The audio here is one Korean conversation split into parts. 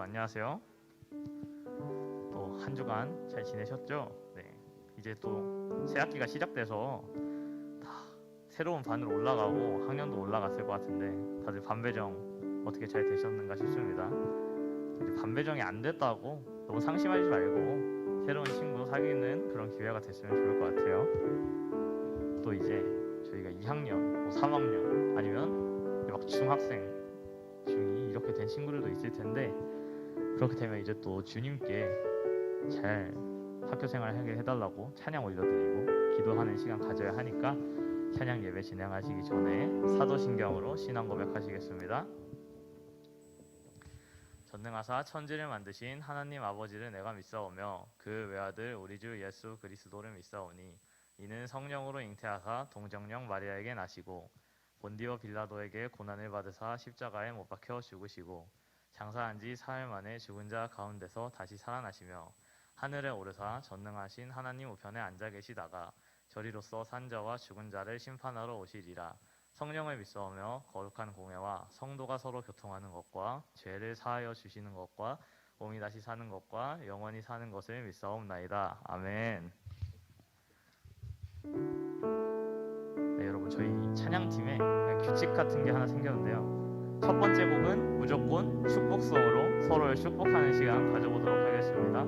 안녕하세요. 또 한 주간 잘 지내셨죠? 네, 이제 또 새 학기가 시작돼서 다 새로운 반으로 올라가고 학년도 올라갔을 것 같은데 다들 반배정 어떻게 잘 되셨는가 싶습니다. 이제 반배정이 안 됐다고 너무 상심하지 말고 새로운 친구 사귀는 그런 기회가 됐으면 좋을 것 같아요. 또 이제 저희가 2학년, 3학년 아니면 막 중학생, 중2 이렇게 된 친구들도 있을 텐데 그렇게 되면 이제 또 주님께 잘 학교 생활 하게 해달라고 찬양 올려드리고 기도하는 시간 가져야 하니까 찬양 예배 진행하시기 전에 사도신경으로 신앙 고백하시겠습니다. 전능하사 천지를 만드신 하나님 아버지를 내가 믿사오며 그 외아들 우리 주 예수 그리스도를 믿사오니 이는 성령으로 잉태하사 동정녀 마리아에게 나시고 본디오 빌라도에게 고난을 받으사 십자가에 못 박혀 죽으시고 장사한 지 사흘 만에 죽은 자 가운데서 다시 살아나시며 하늘에 오르사 전능하신 하나님 우편에 앉아 계시다가 저리로서 산 자와 죽은 자를 심판하러 오시리라. 성령을 믿사오며 거룩한 공회와 성도가 서로 교통하는 것과 죄를 사하여 주시는 것과 몸이 다시 사는 것과 영원히 사는 것을 믿사옵나이다. 아멘. 네, 여러분 저희 찬양팀에 규칙 같은 게 하나 생겼는데요. 첫 번째 곡은 무조건 축복성으로 서로를 축복하는 시간 가져보도록 하겠습니다.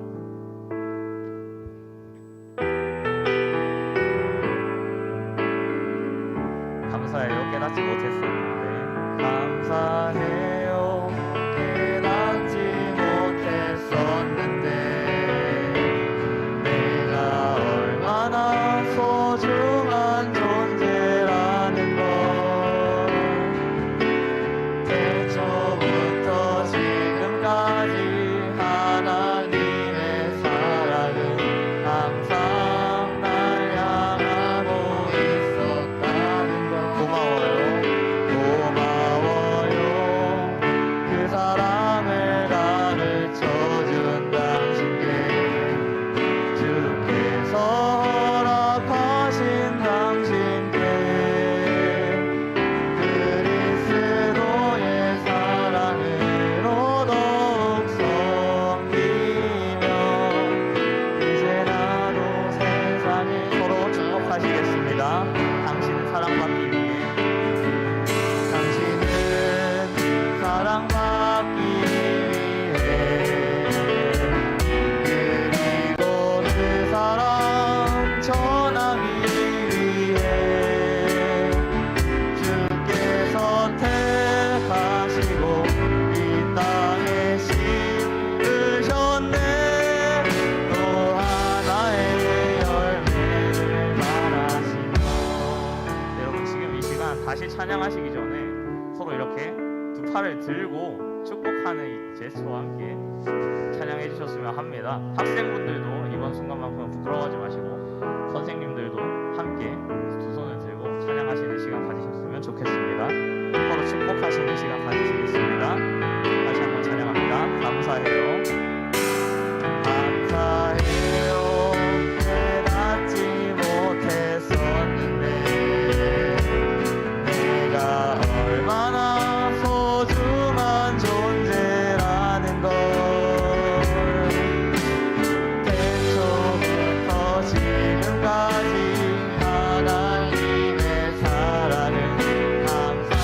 감사해요. 깨닫지 못했었는데 감사해요. 깨닫지 못했었는데 내가 얼마나 소중한 존재라는 걸 태초부터 지금까지 하나님의 사랑은 항상 날 향하고 있었다는 걸 고마워요. 그 사랑을 가르쳐준 당신께 주께서 허락하신 당신께 그리스도의 사랑으로 더욱 섬기며 이제 나도 세상에 서로 축복하시겠습니다. 당신은 사랑받기 위해 당신은 사랑받기 위해 그리고 그 사랑 전하기 위해 주께서 택하시고 이 땅에 심으셨네. 또 하나의 열매를 말하시며 여러분 지금 이 시간 다시 찬양하시기 전에 서로 이렇게 두 팔을 들고 축복하는 이 제스처와 함께 찬양해 주셨으면 합니다. 학생분들도 이번 순간만큼은 부끄러워하지 마시고 선생님들도 함께 두 손을 들고 찬양하시는 시간 가지셨으면 좋겠습니다. 서로 축복하시는 시간 가지시겠습니다. 다시 한번 찬양합니다. 감사해요. 감사해요. 깨닫지 못했었는데 내가 얼마나 소중한 존재라는 걸 태초부터 지금까지 하나님의 사랑은 항상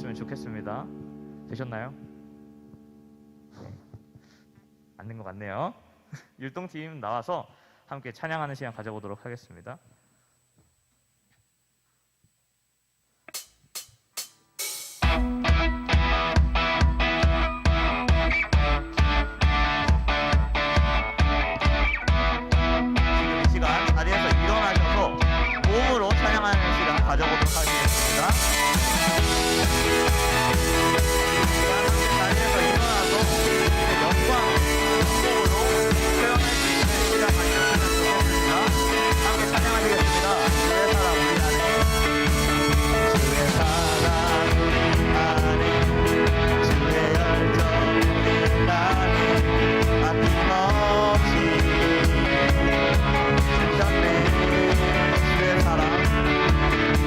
되었으면 좋겠습니다. 되셨나요? 안 된 것 같네요. 율동팀 나와서 함께 찬양하는 시간 가져보도록 하겠습니다. 지금 이 시간 자리에서 일어나셔서 몸으로 찬양하는 시간 가져보도록 하겠습니다. 자리에서 일어나서 영광, 영광으로 표현할 수 있는 시간 가져보도록 하겠습니다. 함께 찬양하시겠습니다. 주의 사랑 우리 안에, 주의 사랑 우리 안에, 주의 열정 우리 안에 아낌없이 주셨네. 주의 사랑,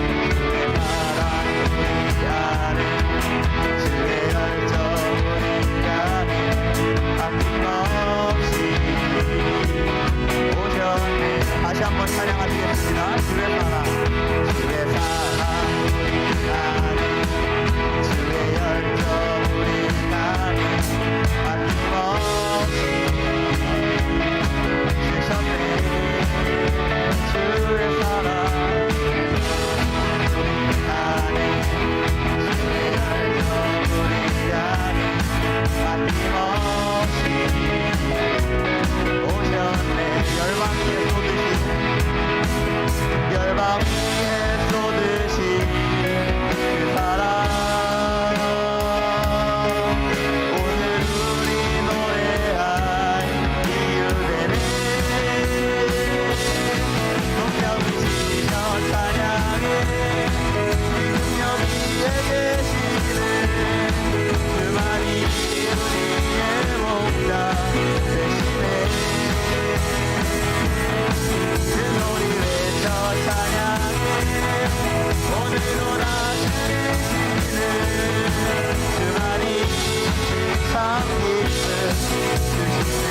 주의 사랑 우리 안에, 주의 열정 우리 안에 아낌없이 오셨네. 다시 한번 찬양하시겠습니다. 주의 사랑, 주의 사랑 우리 안에, 주의 열정 우리 안에 아낌없이 주셨네. 주의 사랑 우리 안에, 주의 열정 우리 안에 아낌없이 오셨네. 열방 위에 쏟으신, 열방 위에 쏟으신 그 사랑, 오늘 우리 노래할 이유 되네. 높여주시며 찬양해. 지금 여기에 계시는 그만이 우리의 목자 되시네. 그 소리 외쳐 찬양해. 오늘도 나 주시는 그만이 참 주시네.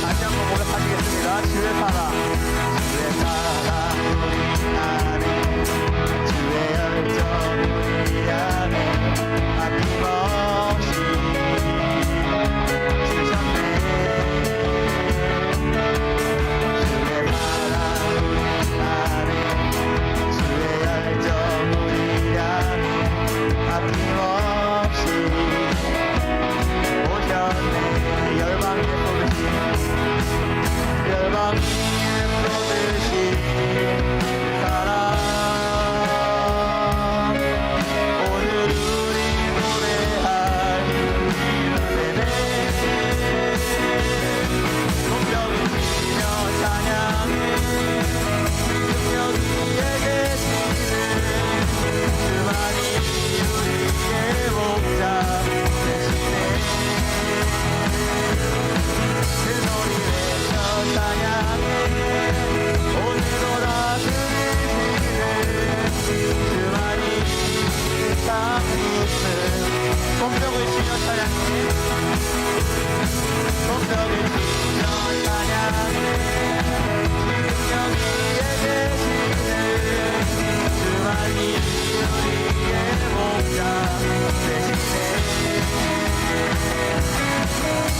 다시 한번 고백하시겠습니다. 주의 사랑, 주의 사랑 우리 안에, 주의 열정 우리 안에 아낌없이 주셨네. 주의 사랑 우리 안에, 주의 열정 우리 안에 아낌없이 오셨네. 열방 위에 쏟으신, 열방 위에 쏟으신 사랑, 오늘 우리 노래할 이유 되네. 높여주시며 찬양해. 지금 여기에 계시는 그만이 우리의 목자 되시네. 그 소리 외쳐 찬양해. 오늘도 다 들으시는 그만이 참 있음. 손뼉을 치며 찬양해. 손뼉을 치며 찬양해. 지금 여기에 계시는 그만이 우리의 목자 되시네.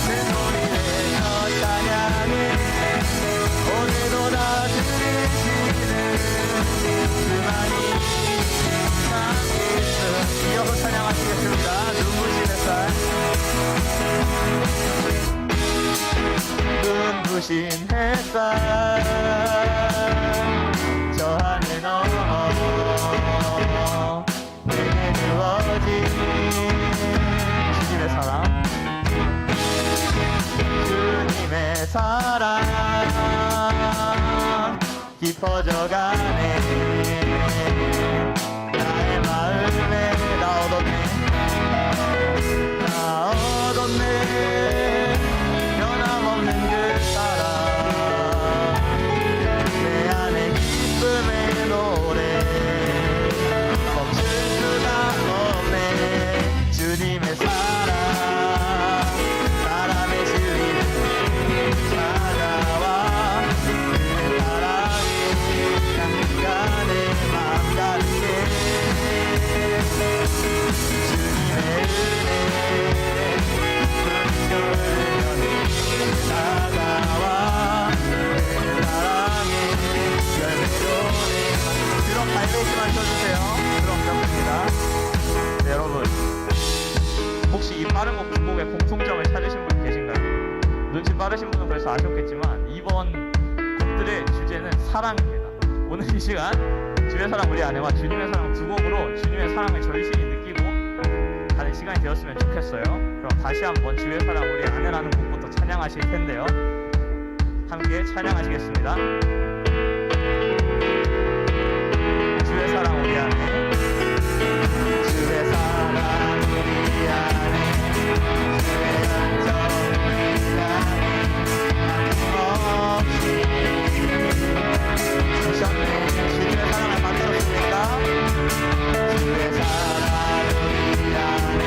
그 소리 내며 찬양해. 오늘도 다 들으시는 그만이 참 있음. 이어서 찬양하시겠습니다. 눈부신 햇살, 눈부신 햇살, 저 하늘 넘어 내게 주어진 주님의 사랑, 주님의 사랑 깊어져가네. 나의 마음에 나 얻었네. 나 얻었네. 변함없는 그 사랑, 내 안에 기쁨의 노래 멈출 수가 없네. 주님의 사랑 사람의 진리를 찾아와. 그 사랑이 향기가 빠른 곡 두 곡의 공통점을 찾으신 분 계신가요? 눈치 빠르신 분은 벌써 아셨겠지만 이번 곡들의 주제는 사랑입니다. 오늘 이 시간 주의 사랑 우리 안에와 주님의 사랑 두 곡으로 주님의 사랑을 절실히 느끼고 가는 시간이 되었으면 좋겠어요. 그럼 다시 한번 주의 사랑 우리 안에라는 곡부터 찬양하실 텐데요. 함께 찬양하시겠습니다. 주의 사랑 우리 안에, 주의 사랑 우리 안에, 주의 열정 우리 안에 아낌없이 주셨네. 주님의 사랑을 만들었습니까? 주의 사랑 우리 안에,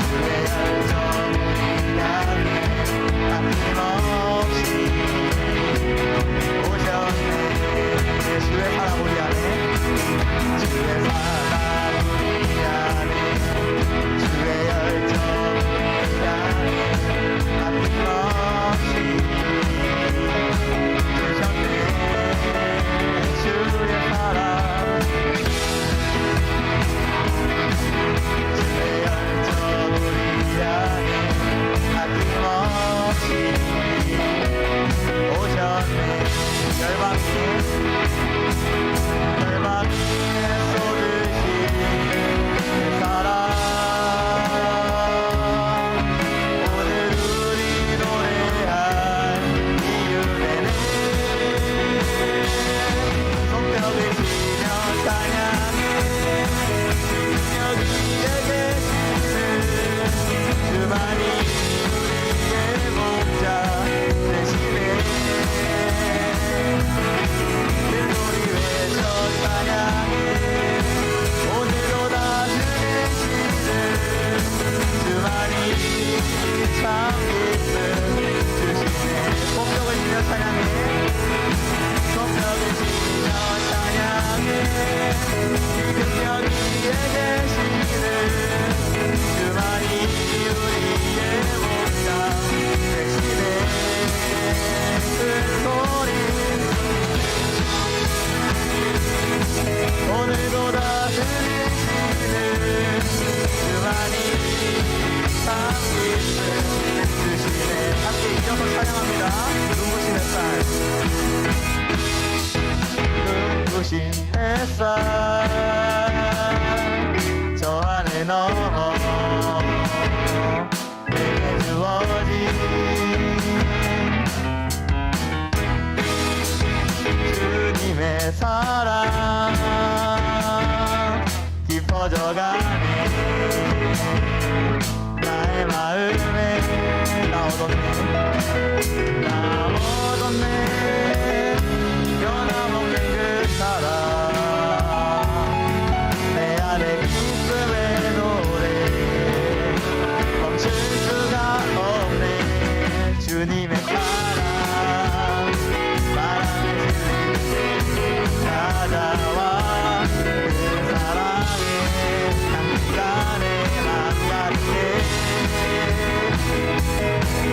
주의 열정 우리 안에 아낌없이 오셨네. 주의 사랑 우리 안에, 주의 사랑 우리 안에, 주의 열정 우리 안에 아낌없이 주셨네. 주의 사랑, 주의 열정 우리 안에 아낌없이 오셨네. 열방 위에 쏟으신 사랑, 오늘 우리 노래할 이유는 손뼉을 치며 찬양해. 여기에 계시는 주만이 우리의 목자 되시네. 그 소리 외쳐 찬양해. 오늘도 다스리시는 주만이 참 기쁨 주시네. 손뼉을 치며 찬양해. 손뼉을 치며 찬양해. 여기에 계시는 주만이 우리의 목자 되시네. 큰 소리 오늘도 다스리시는 주만이 참 기쁨 주시네. 함께 이어서 찬양합니다. 눈부신 햇살, 눈부신 햇살 저 하늘 넘어 내게 주어진 주님의 사랑 깊어져가네. 나의 마음에 나 얻었네. 변함없는 그 사랑 내 안에 기쁨의 노래 멈출 수가 없네. 주님의 사랑 바람에 찾아와 그 사랑에 단시간에 만나게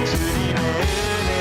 주님의 은혜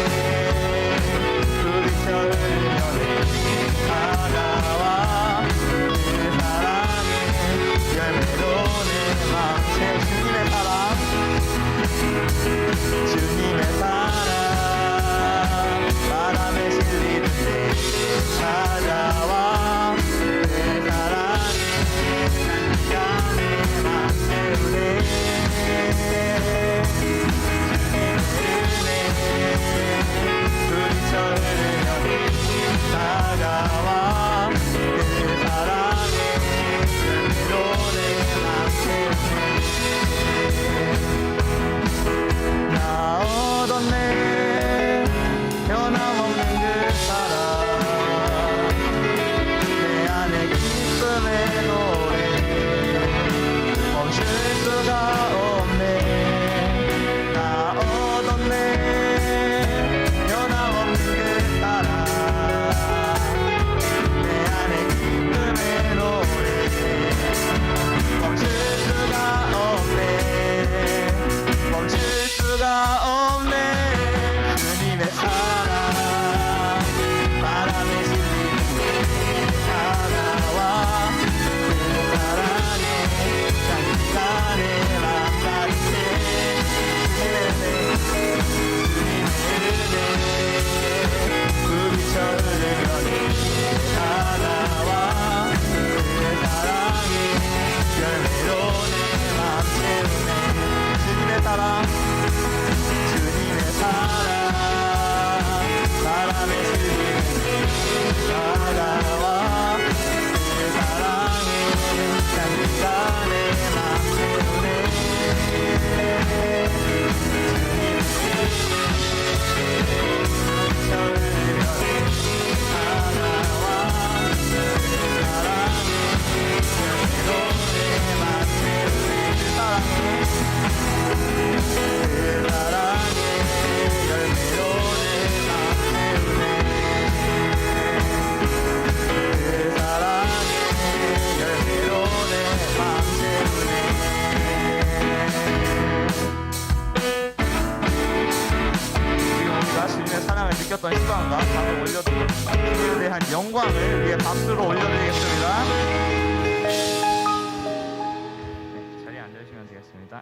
영광을 위해 박수로 올려드리겠습니다. 네, 자리에 앉으시면 되겠습니다.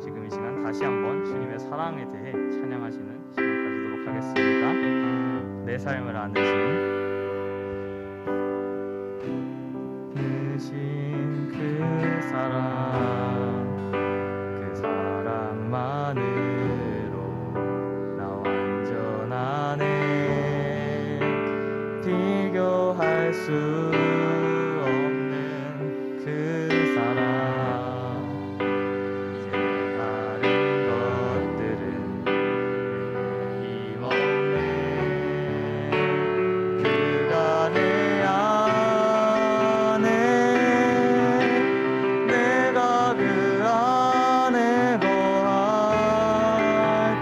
지금 이 시간 다시 한번 주님의 사랑에 대해 찬양하시는 시간 가지도록 하겠습니다. 내 삶을 아느신 그 사랑만으로 나 완전하네. 비교할 수 없는 그 사랑. 이제 다른 것들은 내게 힘없네. 그가 내 안에, 내가 그 안에 거할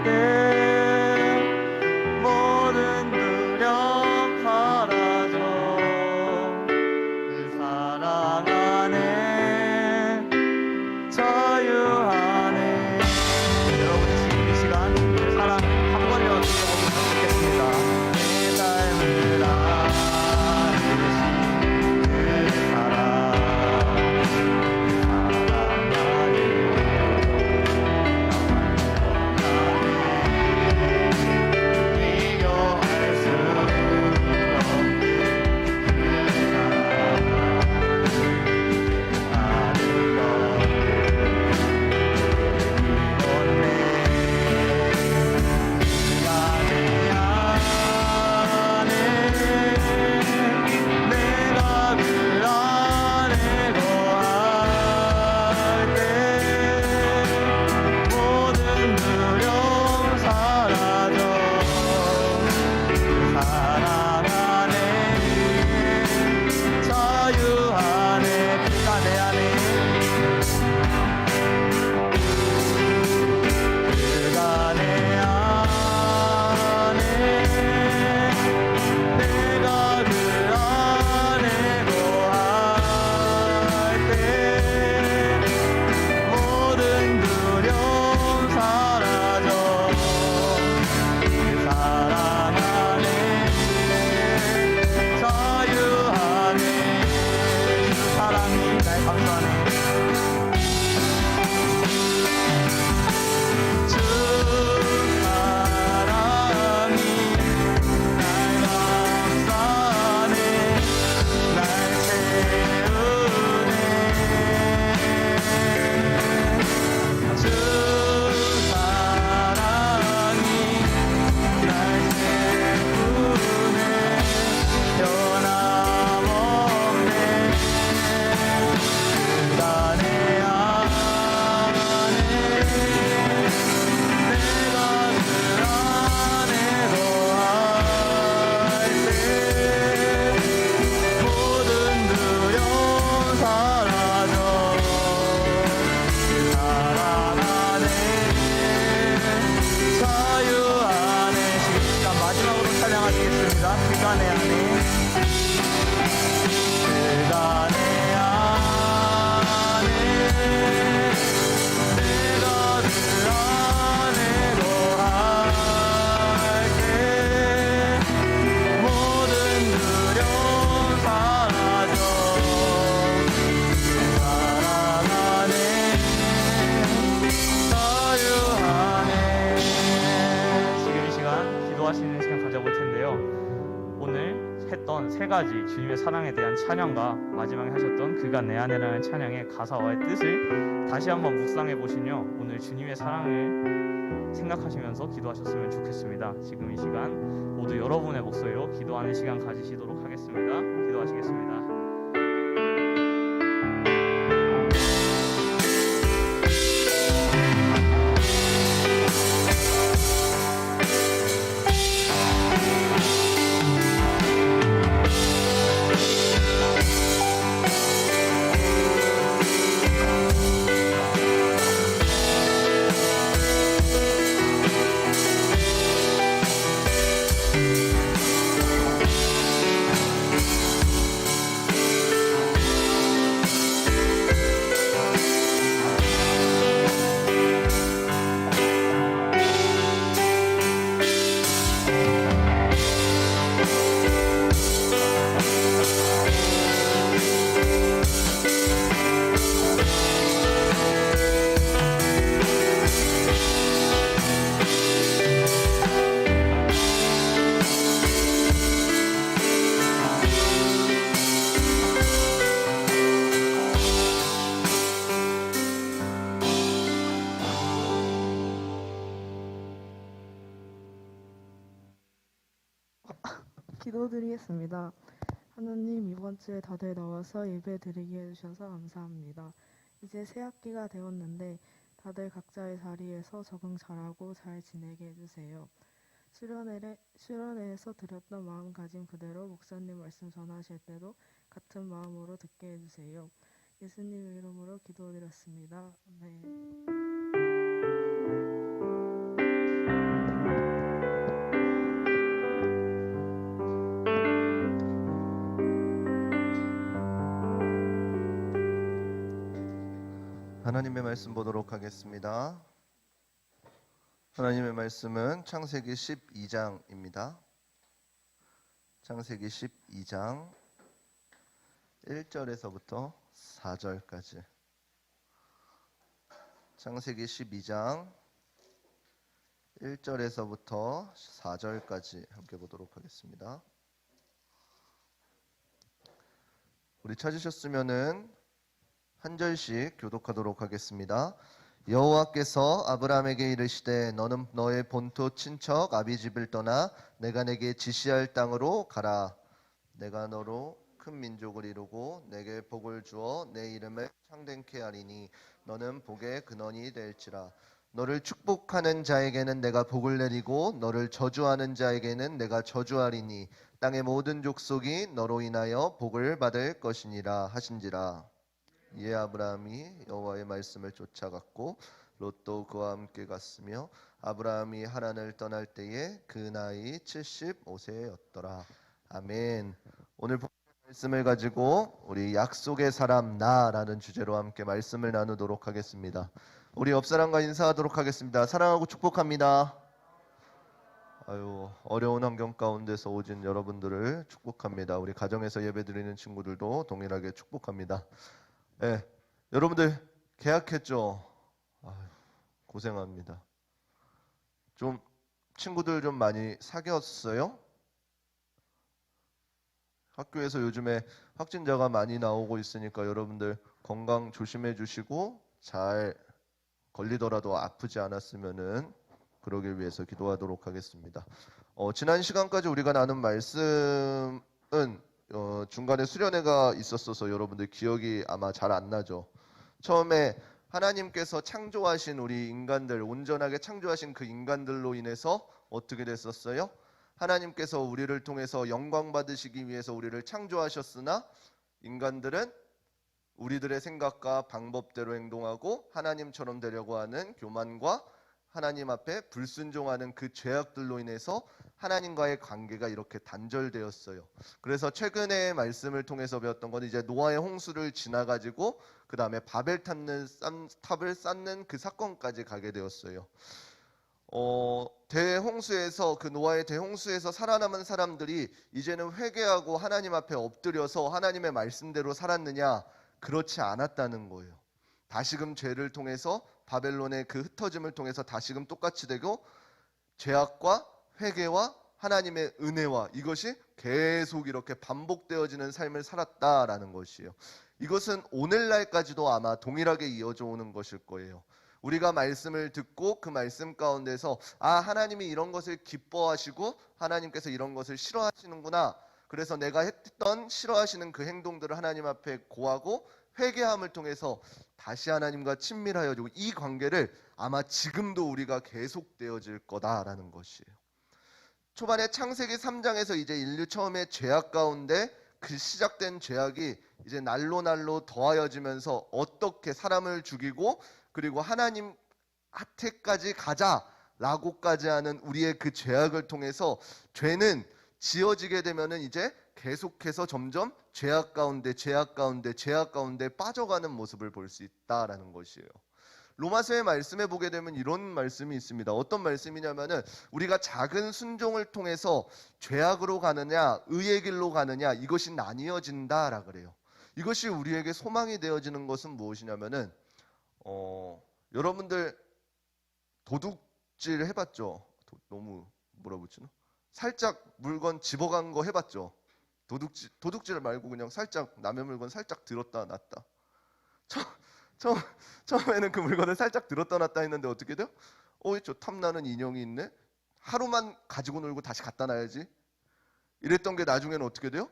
때 모든 두려움 사라져. 그 사랑 안에 자유하네. 여러분 지금 이 시간 사랑 한 번이라도 느껴보시면 좋겠습니다. 내 삶을 아느신 그 사랑. 그가 내 안에, 그가 내 안에, 내가 그 안에 거할게. 모든 두려움 사라져. 사랑 안에 자유하네. 지금 이 시간 기도하시는 시간 가져볼 텐데요. 오늘 했던 세 가지 주님의 사랑에 대한 찬양과 마지막에 하셨던 그가 내 안에라는 찬양의 가사와의 뜻을 다시 한번 묵상해 보시며 오늘 주님의 사랑을 생각하시면서 기도하셨으면 좋겠습니다. 지금 이 시간 모두 여러분의 목소리로 기도하는 시간 가지시도록 하겠습니다. 기도하시겠습니다. 기도드리겠습니다. 하나님, 이번 주에 다들 나와서 예배 드리게 해주셔서 감사합니다. 이제 새 학기가 되었는데 다들 각자의 자리에서 적응 잘하고 잘 지내게 해주세요. 수련회에서 드렸던 마음가짐 그대로 목사님 말씀 전하실 때도 같은 마음으로 듣게 해주세요. 예수님 이름으로 기도드렸습니다. 네. 하나님의 말씀 보도록 하겠습니다. 하나님의 말씀은 창세기 12장입니다. 창세기 12장 1절에서부터 4절까지. 창세기 12장 1절에서부터 4절까지 함께 보도록 하겠습니다. 우리 찾으셨으면은 한 절씩 교독하도록 하겠습니다. 여호와께서 아브라함에게 이르시되 너는 너의 본토 친척 아비집을 떠나 내가 내게 지시할 땅으로 가라. 내가 너로 큰 민족을 이루고 내게 복을 주어 내 이름을 창대케 하리니 너는 복의 근원이 될지라. 너를 축복하는 자에게는 내가 복을 내리고 너를 저주하는 자에게는 내가 저주하리니 땅의 모든 족속이 너로 인하여 복을 받을 것이니라 하신지라. 이에 아브라함이 여호와의 말씀을 쫓아갔고 롯도 그와 함께 갔으며 아브라함이 하란을 떠날 때에 그 나이 75세였더라. 아멘. 오늘 말씀을 가지고 우리 약속의 사람 나라는 주제로 함께 말씀을 나누도록 하겠습니다. 우리 옆 사람과 인사하도록 하겠습니다. 사랑하고 축복합니다. 어려운 환경 가운데서 오진 여러분들을 축복합니다. 우리 가정에서 예배드리는 친구들도 동일하게 축복합니다. 네, 여러분들 계약했죠? 고생합니다. 좀 친구들 좀 많이 사귀었어요? 학교에서 요즘에 확진자가 많이 나오고 있으니까 여러분들 건강 조심해 주시고 잘 걸리더라도 아프지 않았으면은 그러기 위해서 기도하도록 하겠습니다. 지난 시간까지 우리가 나눈 말씀은 중간에 수련회가 있었어서 여러분들 기억이 아마 잘 안 나죠. 처음에 하나님께서 창조하신 우리 인간들, 온전하게 창조하신 그 인간들로 인해서 어떻게 됐었어요? 하나님께서 우리를 통해서 영광 받으시기 위해서 우리를 창조하셨으나 인간들은 우리들의 생각과 방법대로 행동하고 하나님처럼 되려고 하는 교만과 하나님 앞에 불순종하는 그 죄악들로 인해서 하나님과의 관계가 이렇게 단절되었어요. 그래서 최근에 말씀을 통해서 배웠던 건 이제 노아의 홍수를 지나가지고 그 다음에 바벨 탑을 쌓는 그 사건까지 가게 되었어요. 대홍수에서 그 노아의 대홍수에서 살아남은 사람들이 이제는 회개하고 하나님 앞에 엎드려서 하나님의 말씀대로 살았느냐? 그렇지 않았다는 거예요. 다시금 죄를 통해서 바벨론의 그 흩어짐을 통해서 다시금 똑같이 되고 죄악과 회개와 하나님의 은혜와 이것이 계속 이렇게 반복되어지는 삶을 살았다라는 것이에요. 이것은 오늘날까지도 아마 동일하게 이어져 오는 것일 거예요. 우리가 말씀을 듣고 그 말씀 가운데서 하나님이 이런 것을 기뻐하시고 하나님께서 이런 것을 싫어하시는구나. 그래서 내가 했던 싫어하시는 그 행동들을 하나님 앞에 고하고 회개함을 통해서 다시 하나님과 친밀하여지고 이 관계를 아마 지금도 우리가 계속되어질 거다라는 것이에요. 초반에 창세기 3장에서 이제 인류 처음에 죄악 가운데 그 시작된 죄악이 이제 날로 더하여지면서 어떻게 사람을 죽이고 그리고 하나님 하태까지 가자라고까지 하는 우리의 그 죄악을 통해서 죄는 지어지게 되면은 이제 계속해서 점점 죄악 가운데 빠져가는 모습을 볼 수 있다라는 것이에요. 로마서의 말씀에 보게 되면 이런 말씀이 있습니다. 어떤 말씀이냐면은 우리가 작은 순종을 통해서 죄악으로 가느냐 의의 길로 가느냐 이것이 나뉘어진다라 그래요. 이것이 우리에게 소망이 되어지는 것은 무엇이냐면은 여러분들 도둑질 해봤죠? 너무 뭐라 붙이나? 살짝 물건 집어간 거 해봤죠? 도둑질 말고 그냥 살짝 남의 물건 살짝 들었다 놨다. 처음에는 그 물건을 살짝 들었다 놨다 했는데 어떻게 돼요? 저 탐나는 인형이 있네. 하루만 가지고 놀고 다시 갖다 놔야지. 이랬던 게 나중에는 어떻게 돼요?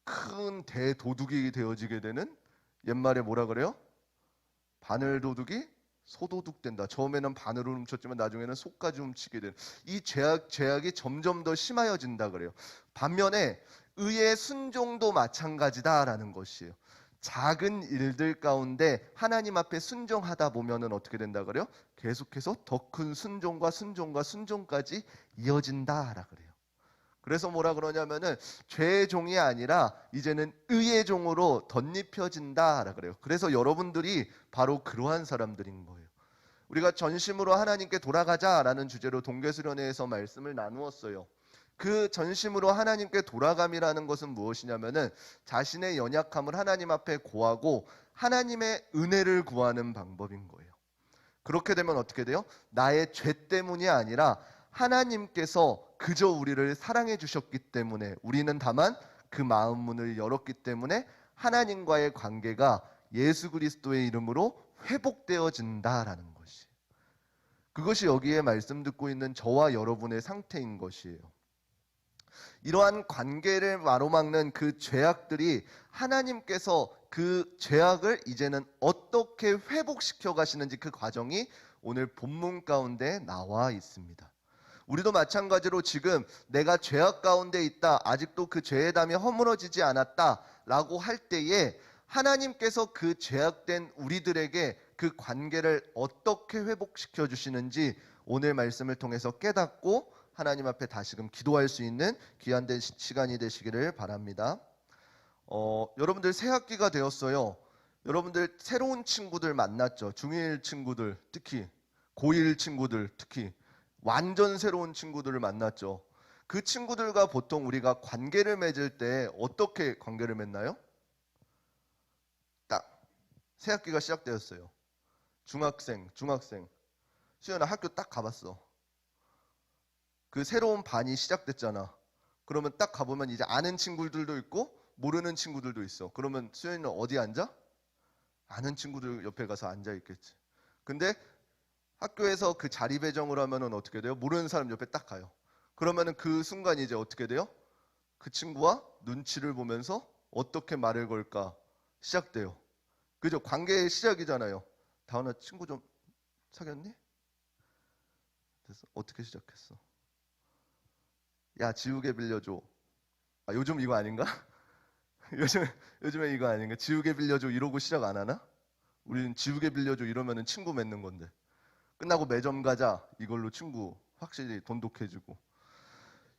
큰 대도둑이 되어지게 되는, 옛말에 뭐라 그래요? 바늘도둑이 소도둑 된다. 처음에는 바늘을 훔쳤지만 나중에는 속까지 훔치게 되는, 이 죄악이 점점 더 심하여진다 그래요. 반면에 의의 순종도 마찬가지다라는 것이에요. 작은 일들 가운데 하나님 앞에 순종하다 보면은 어떻게 된다 그래요? 계속해서 더 큰 순종과 순종과 순종까지 이어진다라 그래요. 그래서 뭐라 그러냐면은 죄의 종이 아니라 이제는 의의 종으로 덧입혀진다라 그래요. 그래서 여러분들이 바로 그러한 사람들인 거예요. 우리가 전심으로 하나님께 돌아가자라는 주제로 동계수련회에서 말씀을 나누었어요. 그 전심으로 하나님께 돌아감이라는 것은 무엇이냐면은 자신의 연약함을 하나님 앞에 고하고 하나님의 은혜를 구하는 방법인 거예요. 그렇게 되면 어떻게 돼요? 나의 죄 때문이 아니라 하나님께서 그저 우리를 사랑해 주셨기 때문에, 우리는 다만 그 마음 문을 열었기 때문에 하나님과의 관계가 예수 그리스도의 이름으로 회복되어진다라는 것이, 그것이 여기에 말씀 듣고 있는 저와 여러분의 상태인 것이에요. 이러한 관계를 가로막는 그 죄악들이 하나님께서 그 죄악을 이제는 어떻게 회복시켜 가시는지 그 과정이 오늘 본문 가운데 나와 있습니다. 우리도 마찬가지로 지금 내가 죄악 가운데 있다, 아직도 그 죄의 담이 허물어지지 않았다 라고 할 때에 하나님께서 그 죄악된 우리들에게 그 관계를 어떻게 회복시켜 주시는지 오늘 말씀을 통해서 깨닫고 하나님 앞에 다시금 기도할 수 있는 귀한 시간이 되시기를 바랍니다. 여러분들 새 학기가 되었어요. 여러분들 새로운 친구들 만났죠. 중1 친구들, 특히 고1 친구들, 특히 완전 새로운 친구들을 만났죠. 그 친구들과 보통 우리가 관계를 맺을 때 어떻게 관계를 맺나요? 딱 새 학기가 시작되었어요. 중학생. 수연아 학교 딱 가봤어. 그 새로운 반이 시작됐잖아. 그러면 딱 가보면 이제 아는 친구들도 있고 모르는 친구들도 있어. 그러면 수연이는 어디 앉아? 아는 친구들 옆에 가서 앉아 있겠지. 근데 학교에서 그 자리 배정을 하면은 어떻게 돼요? 모르는 사람 옆에 딱 가요. 그러면은 그 순간 이제 어떻게 돼요? 그 친구와 눈치를 보면서 어떻게 말을 걸까 시작돼요. 그죠? 관계의 시작이잖아요. 다은아 친구 좀 사귀었니? 그래서 어떻게 시작했어? 야 지우개 빌려줘. 아 요즘 이거 아닌가? 요즘에 이거 아닌가? 지우개 빌려줘 이러고 시작 안 하나? 우리는 지우개 빌려줘 이러면은 친구 맺는 건데. 끝나고 매점 가자 이걸로 친구 확실히 돈독해지고.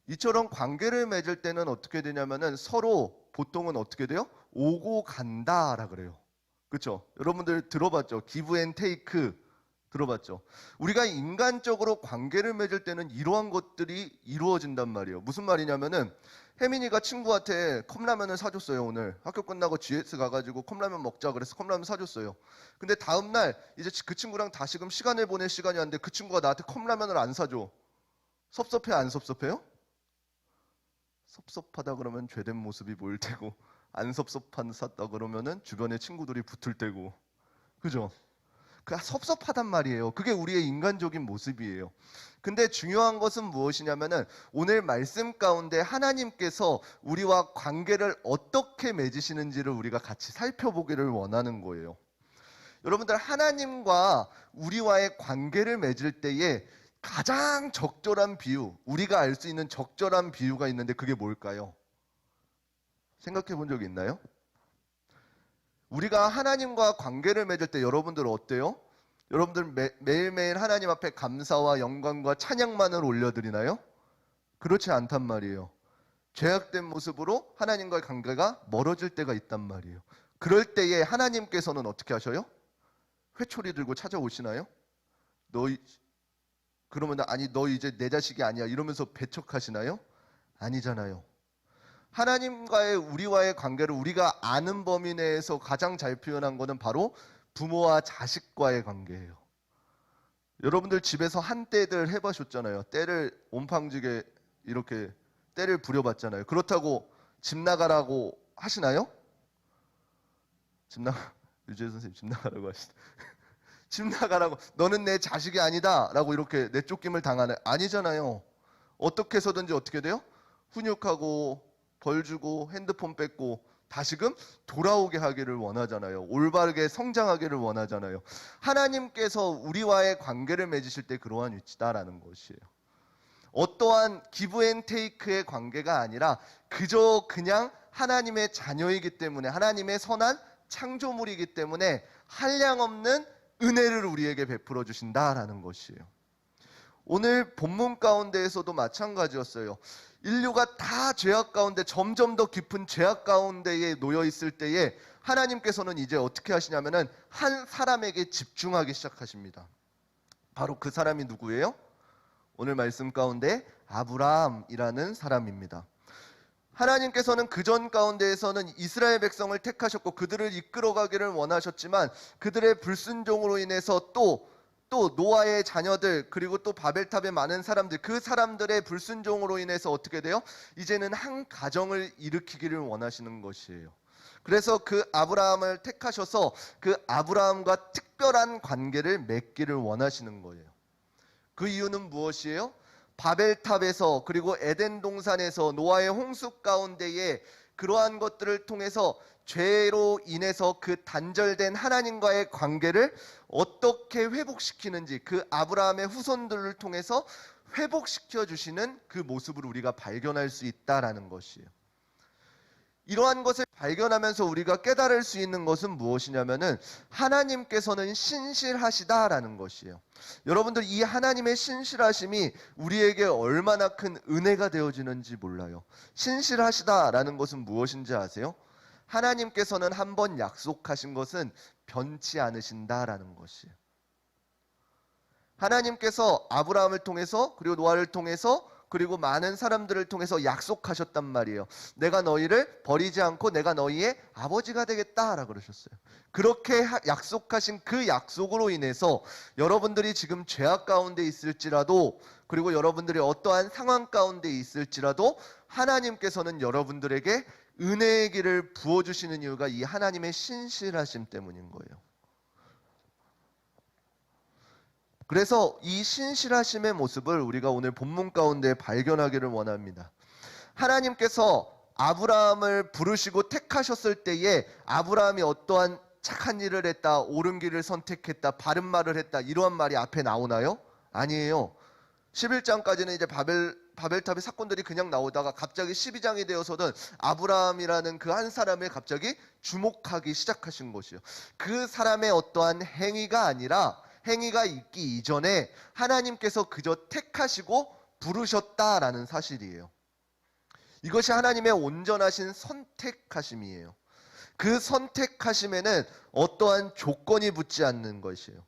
이처럼 관계를 맺을 때는 어떻게 되냐면은 서로 보통은 어떻게 돼요? 오고 간다라 그래요. 그렇죠? 여러분들 들어봤죠? 기브 앤 테이크 들어봤죠? 우리가 인간적으로 관계를 맺을 때는 이러한 것들이 이루어진단 말이에요. 무슨 말이냐면은 혜민이가 친구한테 컵라면을 사줬어요. 오늘 학교 끝나고 GS 가가지고 컵라면 먹자 그래서 컵라면 사줬어요. 근데 다음날 이제 그 친구랑 다시금 시간을 보낼 시간이 왔는데 그 친구가 나한테 컵라면을 안 사줘. 섭섭해 안 섭섭해요? 섭섭하다 그러면 죄된 모습이 보일 테고, 안 섭섭하다 그러면은 주변에 친구들이 붙을 테고, 그죠? 그 섭섭하단 말이에요. 그게 우리의 인간적인 모습이에요. 근데 중요한 것은 무엇이냐면은 오늘 말씀 가운데 하나님께서 우리와 관계를 어떻게 맺으시는지를 우리가 같이 살펴보기를 원하는 거예요. 여러분들 하나님과 우리와의 관계를 맺을 때에 가장 적절한 비유, 우리가 알 수 있는 적절한 비유가 있는데 그게 뭘까요? 생각해 본 적이 있나요? 우리가 하나님과 관계를 맺을 때 여러분들 어때요? 여러분들 매일매일 하나님 앞에 감사와 영광과 찬양만을 올려드리나요? 그렇지 않단 말이에요. 죄악된 모습으로 하나님과의 관계가 멀어질 때가 있단 말이에요. 그럴 때에 하나님께서는 어떻게 하셔요? 회초리 들고 찾아오시나요? 그러면 아니 너 이제 내 자식이 아니야 이러면서 배척하시나요? 아니잖아요. 하나님과의 우리와의 관계를 우리가 아는 범위 내에서 가장 잘 표현한 것은 바로 부모와 자식과의 관계예요. 여러분들 집에서 한때들 해보셨잖아요. 때를 온팡지게 이렇게 때를 부려봤잖아요. 그렇다고 집 나가라고 하시나요? 유재 선생님 집 나가라고 하시나? 집 나가라고, 너는 내 자식이 아니다 라고 이렇게 내쫓김을 당하는, 아니잖아요. 어떻게 해서든지 어떻게 돼요? 훈육하고 벌 주고 핸드폰 뺏고 다시금 돌아오게 하기를 원하잖아요. 올바르게 성장하기를 원하잖아요. 하나님께서 우리와의 관계를 맺으실 때 그러한 위치다라는 것이에요. 어떠한 기브앤테이크의 관계가 아니라 그저 그냥 하나님의 자녀이기 때문에, 하나님의 선한 창조물이기 때문에 한량없는 은혜를 우리에게 베풀어 주신다라는 것이에요. 오늘 본문 가운데에서도 마찬가지였어요. 인류가 다 죄악 가운데, 점점 더 깊은 죄악 가운데에 놓여 있을 때에 하나님께서는 이제 어떻게 하시냐면은 한 사람에게 집중하기 시작하십니다. 바로 그 사람이 누구예요? 오늘 말씀 가운데 아브라함이라는 사람입니다. 하나님께서는 그전 가운데에서는 이스라엘 백성을 택하셨고 그들을 이끌어가기를 원하셨지만 그들의 불순종으로 인해서 또 노아의 자녀들, 그리고 또 바벨탑의 많은 사람들, 그 사람들의 불순종으로 인해서 어떻게 돼요? 이제는 한 가정을 일으키기를 원하시는 것이에요. 그래서 그 아브라함을 택하셔서 그 아브라함과 특별한 관계를 맺기를 원하시는 거예요. 그 이유는 무엇이에요? 바벨탑에서, 그리고 에덴 동산에서, 노아의 홍수 가운데에 그러한 것들을 통해서 죄로 인해서 그 단절된 하나님과의 관계를 어떻게 회복시키는지, 그 아브라함의 후손들을 통해서 회복시켜 주시는 그 모습을 우리가 발견할 수 있다라는 것이에요. 이러한 것을 발견하면서 우리가 깨달을 수 있는 것은 무엇이냐면은 하나님께서는 신실하시다라는 것이에요. 여러분들, 이 하나님의 신실하심이 우리에게 얼마나 큰 은혜가 되어지는지 몰라요. 신실하시다라는 것은 무엇인지 아세요? 하나님께서는 한번 약속하신 것은 변치 않으신다라는 것이에요. 하나님께서 아브라함을 통해서, 그리고 노아를 통해서, 그리고 많은 사람들을 통해서 약속하셨단 말이에요. 내가 너희를 버리지 않고 내가 너희의 아버지가 되겠다라고 그러셨어요. 그렇게 약속하신 그 약속으로 인해서 여러분들이 지금 죄악 가운데 있을지라도, 그리고 여러분들이 어떠한 상황 가운데 있을지라도 하나님께서는 여러분들에게 은혜의 길을 부어주시는 이유가 이 하나님의 신실하심 때문인 거예요. 그래서 이 신실하심의 모습을 우리가 오늘 본문 가운데 발견하기를 원합니다. 하나님께서 아브라함을 부르시고 택하셨을 때에 아브라함이 어떠한 착한 일을 했다, 옳은 길을 선택했다, 바른 말을 했다, 이러한 말이 앞에 나오나요? 아니에요. 11장까지는 이제 바벨탑의 사건들이 그냥 나오다가 갑자기 12장이 되어서는 아브라함이라는 그 한 사람을 갑자기 주목하기 시작하신 것이요. 그 사람의 어떠한 행위가 아니라, 행위가 있기 이전에 하나님께서 그저 택하시고 부르셨다라는 사실이에요. 이것이 하나님의 온전하신 선택하심이에요. 그 선택하심에는 어떠한 조건이 붙지 않는 것이에요.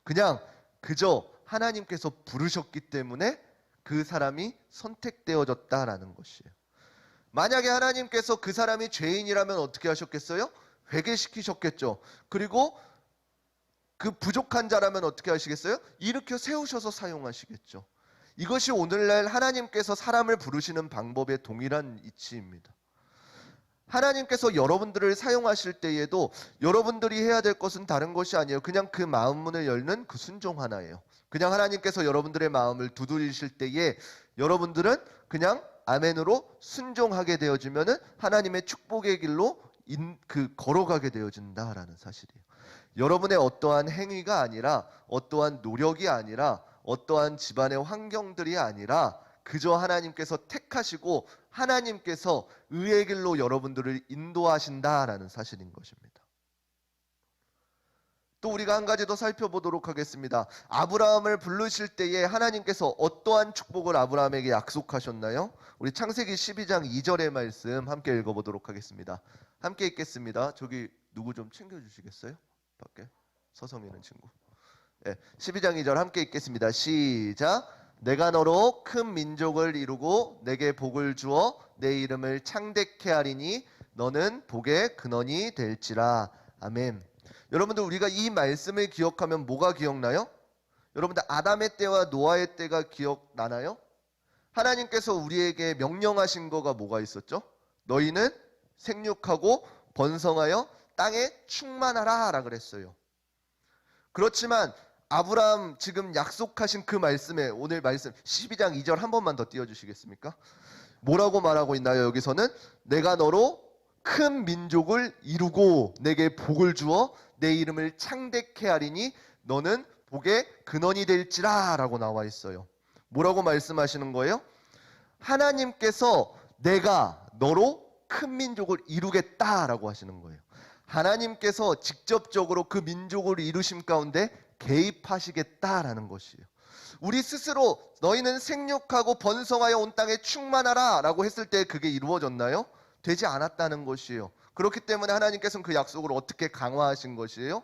그저 하나님께서 부르셨기 때문에 그 사람이 선택되어졌다라는 것이에요. 만약에 하나님께서 그 사람이 죄인이라면 어떻게 하셨겠어요? 회개시키셨겠죠. 그리고 그 부족한 자라면 어떻게 하시겠어요? 일으켜 세우셔서 사용하시겠죠. 이것이 오늘날 하나님께서 사람을 부르시는 방법의 동일한 이치입니다. 하나님께서 여러분들을 사용하실 때에도 여러분들이 해야 될 것은 다른 것이 아니에요. 그냥 그 마음 문을 열는 그 순종 하나예요. 그냥 하나님께서 여러분들의 마음을 두드리실 때에 여러분들은 그냥 아멘으로 순종하게 되어지면은 하나님의 축복의 길로 걸어가게 되어진다라는 사실이에요. 여러분의 어떠한 행위가 아니라, 어떠한 노력이 아니라, 어떠한 집안의 환경들이 아니라 그저 하나님께서 택하시고 하나님께서 의의 길로 여러분들을 인도하신다라는 사실인 것입니다. 또 우리가 한 가지 더 살펴보도록 하겠습니다. 아브라함을 부르실 때에 하나님께서 어떠한 축복을 아브라함에게 약속하셨나요? 우리 창세기 12장 2절의 말씀 함께 읽어보도록 하겠습니다. 함께 읽겠습니다. 저기 누구 좀 챙겨주시겠어요? 밖에 서성이는 친구. 12장 2절 함께 읽겠습니다. 시작. 내가 너로 큰 민족을 이루고 내게 복을 주어 내 이름을 창대케 하리니 너는 복의 근원이 될지라. 아멘. 여러분들, 우리가 이 말씀을 기억하면 뭐가 기억나요? 여러분들, 아담의 때와 노아의 때가 기억나나요? 하나님께서 우리에게 명령하신 거가 뭐가 있었죠? 너희는 생육하고 번성하여 땅에 충만하라 라 그랬어요. 그렇지만 아브라함 지금 약속하신 그 말씀에, 오늘 말씀 12장 2절 한 번만 더 띄워주시겠습니까? 뭐라고 말하고 있나요? 여기서는 내가 너로 큰 민족을 이루고 내게 복을 주어 내 이름을 창대케 하리니 너는 복의 근원이 될지라 라고 나와 있어요. 뭐라고 말씀하시는 거예요? 하나님께서 내가 너로 큰 민족을 이루겠다라고 하시는 거예요. 하나님께서 직접적으로 그 민족을 이루심 가운데 개입하시겠다라는 것이에요. 우리 스스로 너희는 생육하고 번성하여 온 땅에 충만하라 라고 했을 때 그게 이루어졌나요? 되지 않았다는 것이에요. 그렇기 때문에 하나님께서는 그 약속을 어떻게 강화하신 것이에요?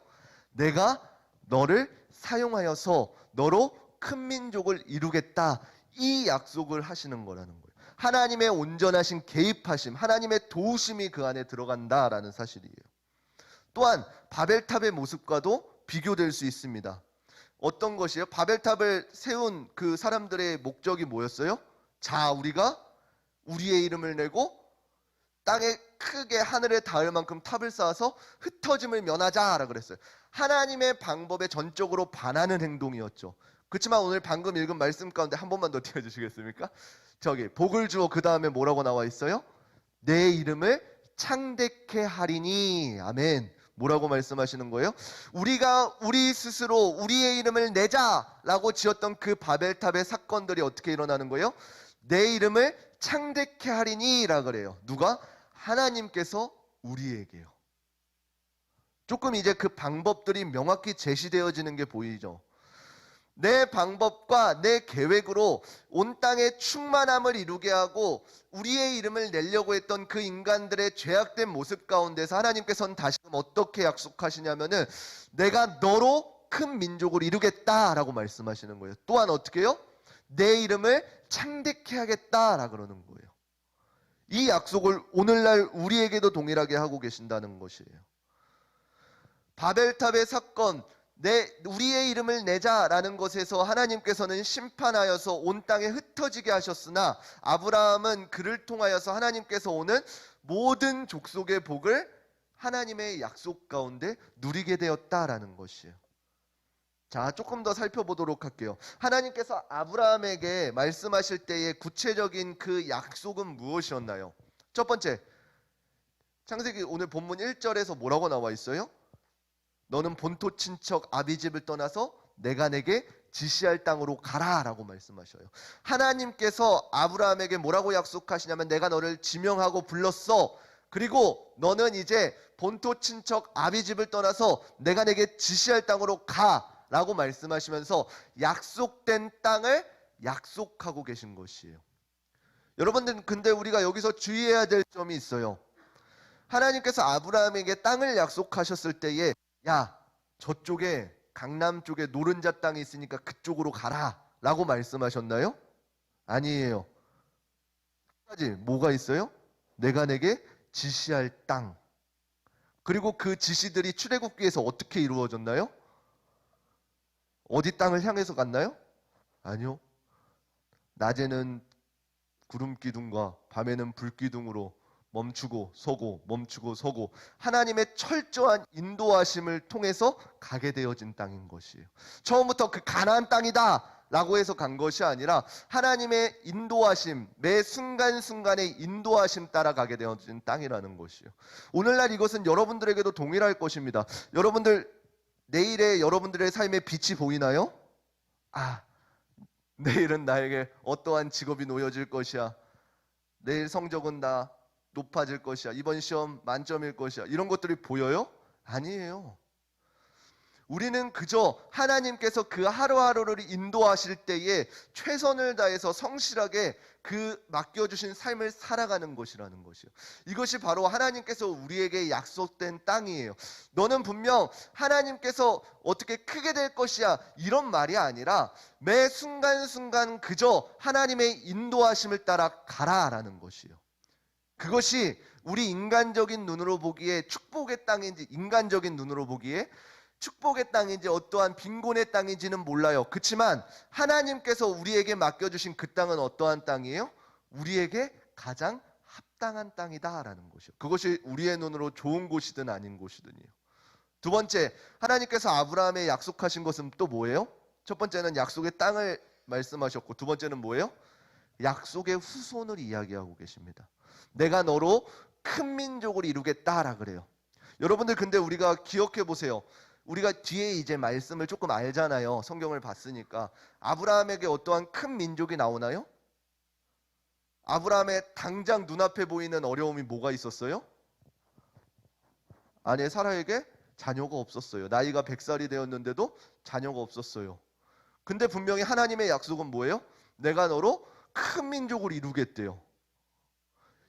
내가 너를 사용하여서 너로 큰 민족을 이루겠다, 이 약속을 하시는 거라는 거예요. 하나님의 온전하신 개입하심, 하나님의 도우심이 그 안에 들어간다라는 사실이에요. 또한 바벨탑의 모습과도 비교될 수 있습니다. 어떤 것이에요? 바벨탑을 세운 그 사람들의 목적이 뭐였어요? 자, 우리가 우리의 이름을 내고 땅에 크게 하늘에 닿을 만큼 탑을 쌓아서 흩어짐을 면하자라 그랬어요. 하나님의 방법에 전적으로 반하는 행동이었죠. 그렇지만 오늘 방금 읽은 말씀 가운데 한 번만 더 띄워주시겠습니까? 저기 복을 주어 그 다음에 뭐라고 나와 있어요? 내 이름을 창대케 하리니. 아멘. 뭐라고 말씀하시는 거예요? 우리가 우리 스스로 우리의 이름을 내자라고 지었던 그 바벨탑의 사건들이 어떻게 일어나는 거예요? 내 이름을 창대케 하리니라 그래요. 누가? 하나님께서 우리에게요. 조금 이제 그 방법들이 명확히 제시되어지는 게 보이죠. 내 방법과 내 계획으로 온 땅에 충만함을 이루게 하고 우리의 이름을 내려고 했던 그 인간들의 죄악된 모습 가운데서 하나님께서는 다시금 어떻게 약속하시냐면은 내가 너로 큰 민족을 이루겠다라고 말씀하시는 거예요. 또한 어떻게 해요? 내 이름을 창대케 하겠다라 그러는 거예요. 이 약속을 오늘날 우리에게도 동일하게 하고 계신다는 것이에요. 바벨탑의 사건, 우리의 이름을 내자라는 것에서 하나님께서는 심판하여서 온 땅에 흩어지게 하셨으나 아브라함은 그를 통하여서 하나님께서 오는 모든 족속의 복을 하나님의 약속 가운데 누리게 되었다라는 것이에요. 자, 조금 더 살펴보도록 할게요. 하나님께서 아브라함에게 말씀하실 때의 구체적인 그 약속은 무엇이었나요? 첫 번째, 창세기 오늘 본문 1절에서 뭐라고 나와 있어요? 너는 본토 친척 아비집을 떠나서 내가 내게 지시할 땅으로 가라 라고 말씀하셔요. 하나님께서 아브라함에게 뭐라고 약속하시냐면 내가 너를 지명하고 불렀어. 그리고 너는 이제 본토 친척 아비집을 떠나서 내가 내게 지시할 땅으로 가 라고 말씀하시면서 약속된 땅을 약속하고 계신 것이에요. 여러분들, 근데 우리가 여기서 주의해야 될 점이 있어요. 하나님께서 아브라함에게 땅을 약속하셨을 때에 야, 저쪽에 강남 쪽에 노른자 땅이 있으니까 그쪽으로 가라 라고 말씀하셨나요? 아니에요. 한 가지 뭐가 있어요? 내가 내게 지시할 땅. 그리고 그 지시들이 출애굽기에서 어떻게 이루어졌나요? 어디 땅을 향해서 갔나요? 아니요. 낮에는 구름 기둥과 밤에는 불 기둥으로 멈추고 서고 멈추고 서고 하나님의 철저한 인도하심을 통해서 가게 되어진 땅인 것이에요. 처음부터 그 가나안 땅이다 라고 해서 간 것이 아니라 하나님의 인도하심, 매 순간순간의 인도하심 따라 가게 되어진 땅이라는 것이에요. 오늘날 이것은 여러분들에게도 동일할 것입니다. 여러분들 내일의 여러분들의 삶의 빛이 보이나요? 아, 내일은 나에게 어떠한 직업이 놓여질 것이야. 내일 성적은 다 높아질 것이야. 이번 시험 만점일 것이야. 이런 것들이 보여요? 아니에요. 우리는 그저 하나님께서 그 하루하루를 인도하실 때에 최선을 다해서 성실하게 그 맡겨주신 삶을 살아가는 것이라는 것이에요. 이것이 바로 하나님께서 우리에게 약속된 땅이에요. 너는 분명 하나님께서 어떻게 크게 될 것이야 이런 말이 아니라 매 순간순간 그저 하나님의 인도하심을 따라 가라라는 것이에요. 그것이 우리 인간적인 눈으로 보기에 축복의 땅인지 인간적인 눈으로 보기에 축복의 땅인지 어떠한 빈곤의 땅인지는 몰라요. 그렇지만 하나님께서 우리에게 맡겨주신 그 땅은 어떠한 땅이에요? 우리에게 가장 합당한 땅이다라는 것이요. 그것이 우리의 눈으로 좋은 곳이든 아닌 곳이든요. 두 번째, 하나님께서 아브라함에 약속하신 것은 또 뭐예요? 첫 번째는 약속의 땅을 말씀하셨고 두 번째는 뭐예요? 약속의 후손을 이야기하고 계십니다. 내가 너로 큰 민족을 이루겠다라 그래요. 여러분들 근데 우리가 기억해 보세요. 우리가 뒤에 이제 말씀을 조금 알잖아요. 성경을 봤으니까. 아브라함에게 어떠한 큰 민족이 나오나요? 아브라함의 당장 눈앞에 보이는 어려움이 뭐가 있었어요? 아내 사라에게 자녀가 없었어요. 나이가 100살이 되었는데도 자녀가 없었어요. 근데 분명히 하나님의 약속은 뭐예요? 내가 너로 큰 민족을 이루겠대요.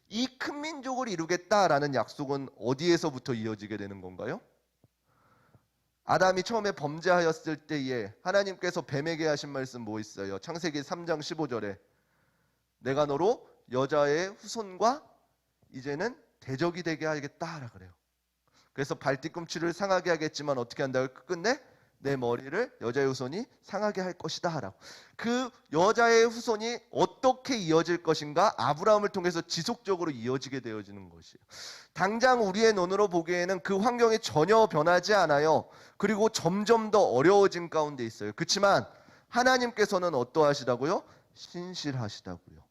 이 큰 민족을 이루겠다라는 약속은 어디에서부터 이어지게 되는 건가요? 아담이 처음에 범죄하였을 때에 하나님께서 뱀에게 하신 말씀 뭐 있어요? 창세기 3장 15절에 내가 너로 여자의 후손과 이제는 대적이 되게 하겠다라 그래요. 그래서 발뒤꿈치를 상하게 하겠지만 어떻게 한다고 끝내? 내 머리를 여자의 후손이 상하게 할 것이다 라고. 그 여자의 후손이 어떻게 이어질 것인가? 아브라함을 통해서 지속적으로 이어지게 되어지는 것이에요. 당장 우리의 눈으로 보기에는 그 환경이 전혀 변하지 않아요. 그리고 점점 더 어려워진 가운데 있어요. 그렇지만 하나님께서는 어떠하시다고요? 신실하시다고요.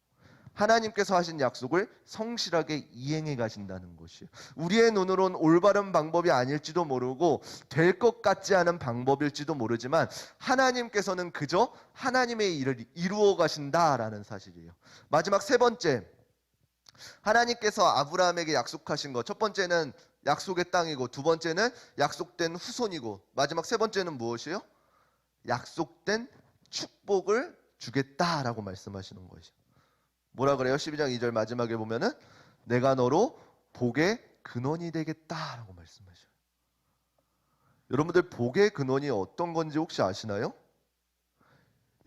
하나님께서 하신 약속을 성실하게 이행해 가신다는 것이에요. 우리의 눈으로는 올바른 방법이 아닐지도 모르고 될 것 같지 않은 방법일지도 모르지만 하나님께서는 그저 하나님의 일을 이루어 가신다라는 사실이에요. 마지막 세 번째, 하나님께서 아브라함에게 약속하신 것, 첫 번째는 약속의 땅이고 두 번째는 약속된 후손이고 마지막 세 번째는 무엇이에요? 약속된 축복을 주겠다라고 말씀하시는 것이죠. 뭐라 그래요? 12장 2절 마지막에 보면은 내가 너로 복의 근원이 되겠다라고 말씀하셔요. 여러분들 복의 근원이 어떤 건지 혹시 아시나요?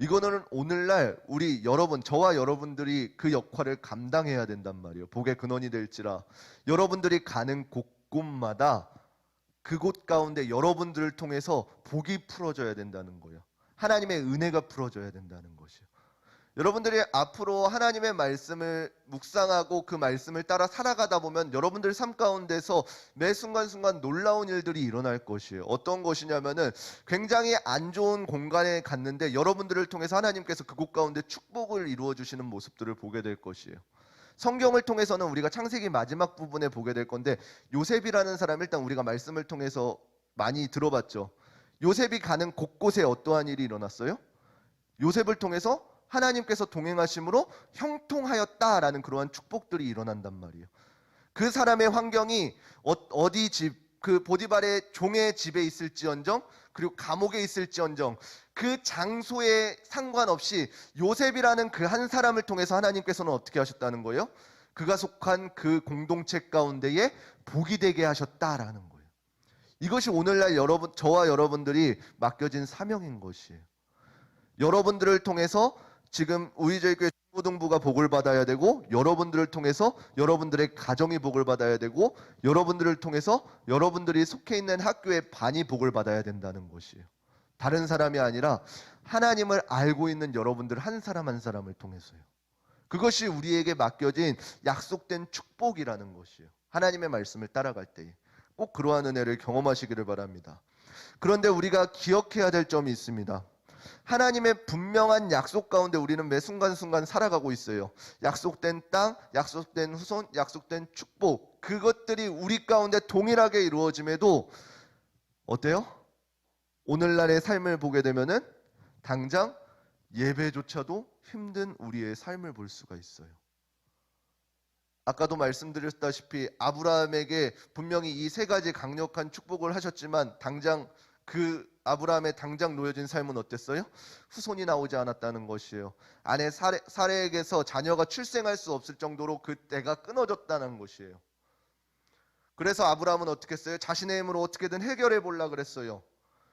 이거는 오늘날 우리 여러분, 저와 여러분들이 그 역할을 감당해야 된단 말이에요. 복의 근원이 될지라 여러분들이 가는 곳곳마다 그곳 가운데 여러분들을 통해서 복이 풀어져야 된다는 거예요. 하나님의 은혜가 풀어져야 된다는 것이에요. 여러분들이 앞으로 하나님의 말씀을 묵상하고 그 말씀을 따라 살아가다 보면 여러분들 삶 가운데서 매 순간순간 놀라운 일들이 일어날 것이에요. 어떤 것이냐면은 굉장히 안 좋은 공간에 갔는데 여러분들을 통해서 하나님께서 그곳 가운데 축복을 이루어 주시는 모습들을 보게 될 것이에요. 성경을 통해서는 우리가 창세기 마지막 부분에 보게 될 건데 요셉이라는 사람 일단 우리가 말씀을 통해서 많이 들어봤죠. 요셉이 가는 곳곳에 어떠한 일이 일어났어요? 요셉을 통해서 하나님께서 동행하심으로 형통하였다라는 그러한 축복들이 일어난단 말이에요. 그 사람의 환경이 어디 집, 그 보디발의 종의 집에 있을지언정 그리고 감옥에 있을지언정 그 장소에 상관없이 요셉이라는 그 한 사람을 통해서 하나님께서는 어떻게 하셨다는 거예요? 그가 속한 그 공동체 가운데에 복이 되게 하셨다라는 거예요. 이것이 오늘날 여러분, 저와 여러분들이 맡겨진 사명인 것이에요. 여러분들을 통해서 지금 우리저희교회 중고등부가 복을 받아야 되고 여러분들을 통해서 여러분들의 가정이 복을 받아야 되고 여러분들을 통해서 여러분들이 속해 있는 학교의 반이 복을 받아야 된다는 것이에요. 다른 사람이 아니라 하나님을 알고 있는 여러분들 한 사람 한 사람을 통해서요. 그것이 우리에게 맡겨진 약속된 축복이라는 것이에요. 하나님의 말씀을 따라갈 때에 꼭 그러한 은혜를 경험하시기를 바랍니다. 그런데 우리가 기억해야 될 점이 있습니다. 하나님의 분명한 약속 가운데 우리는 매 순간순간 살아가고 있어요. 약속된 땅, 약속된 후손, 약속된 축복, 그것들이 우리 가운데 동일하게 이루어짐에도 어때요? 오늘날의 삶을 보게 되면은 당장 예배조차도 힘든 우리의 삶을 볼 수가 있어요. 아까도 말씀드렸다시피 아브라함에게 분명히 이 세 가지 강력한 축복을 하셨지만 당장 그 아브라함의 당장 놓여진 삶은 어땠어요? 후손이 나오지 않았다는 것이에요. 아내 사레에게서 자녀가 출생할 수 없을 정도로 그 때가 끊어졌다는 것이에요. 그래서 아브라함은 어떻게 했어요? 자신의 힘으로 어떻게든 해결해 보려고 그랬어요.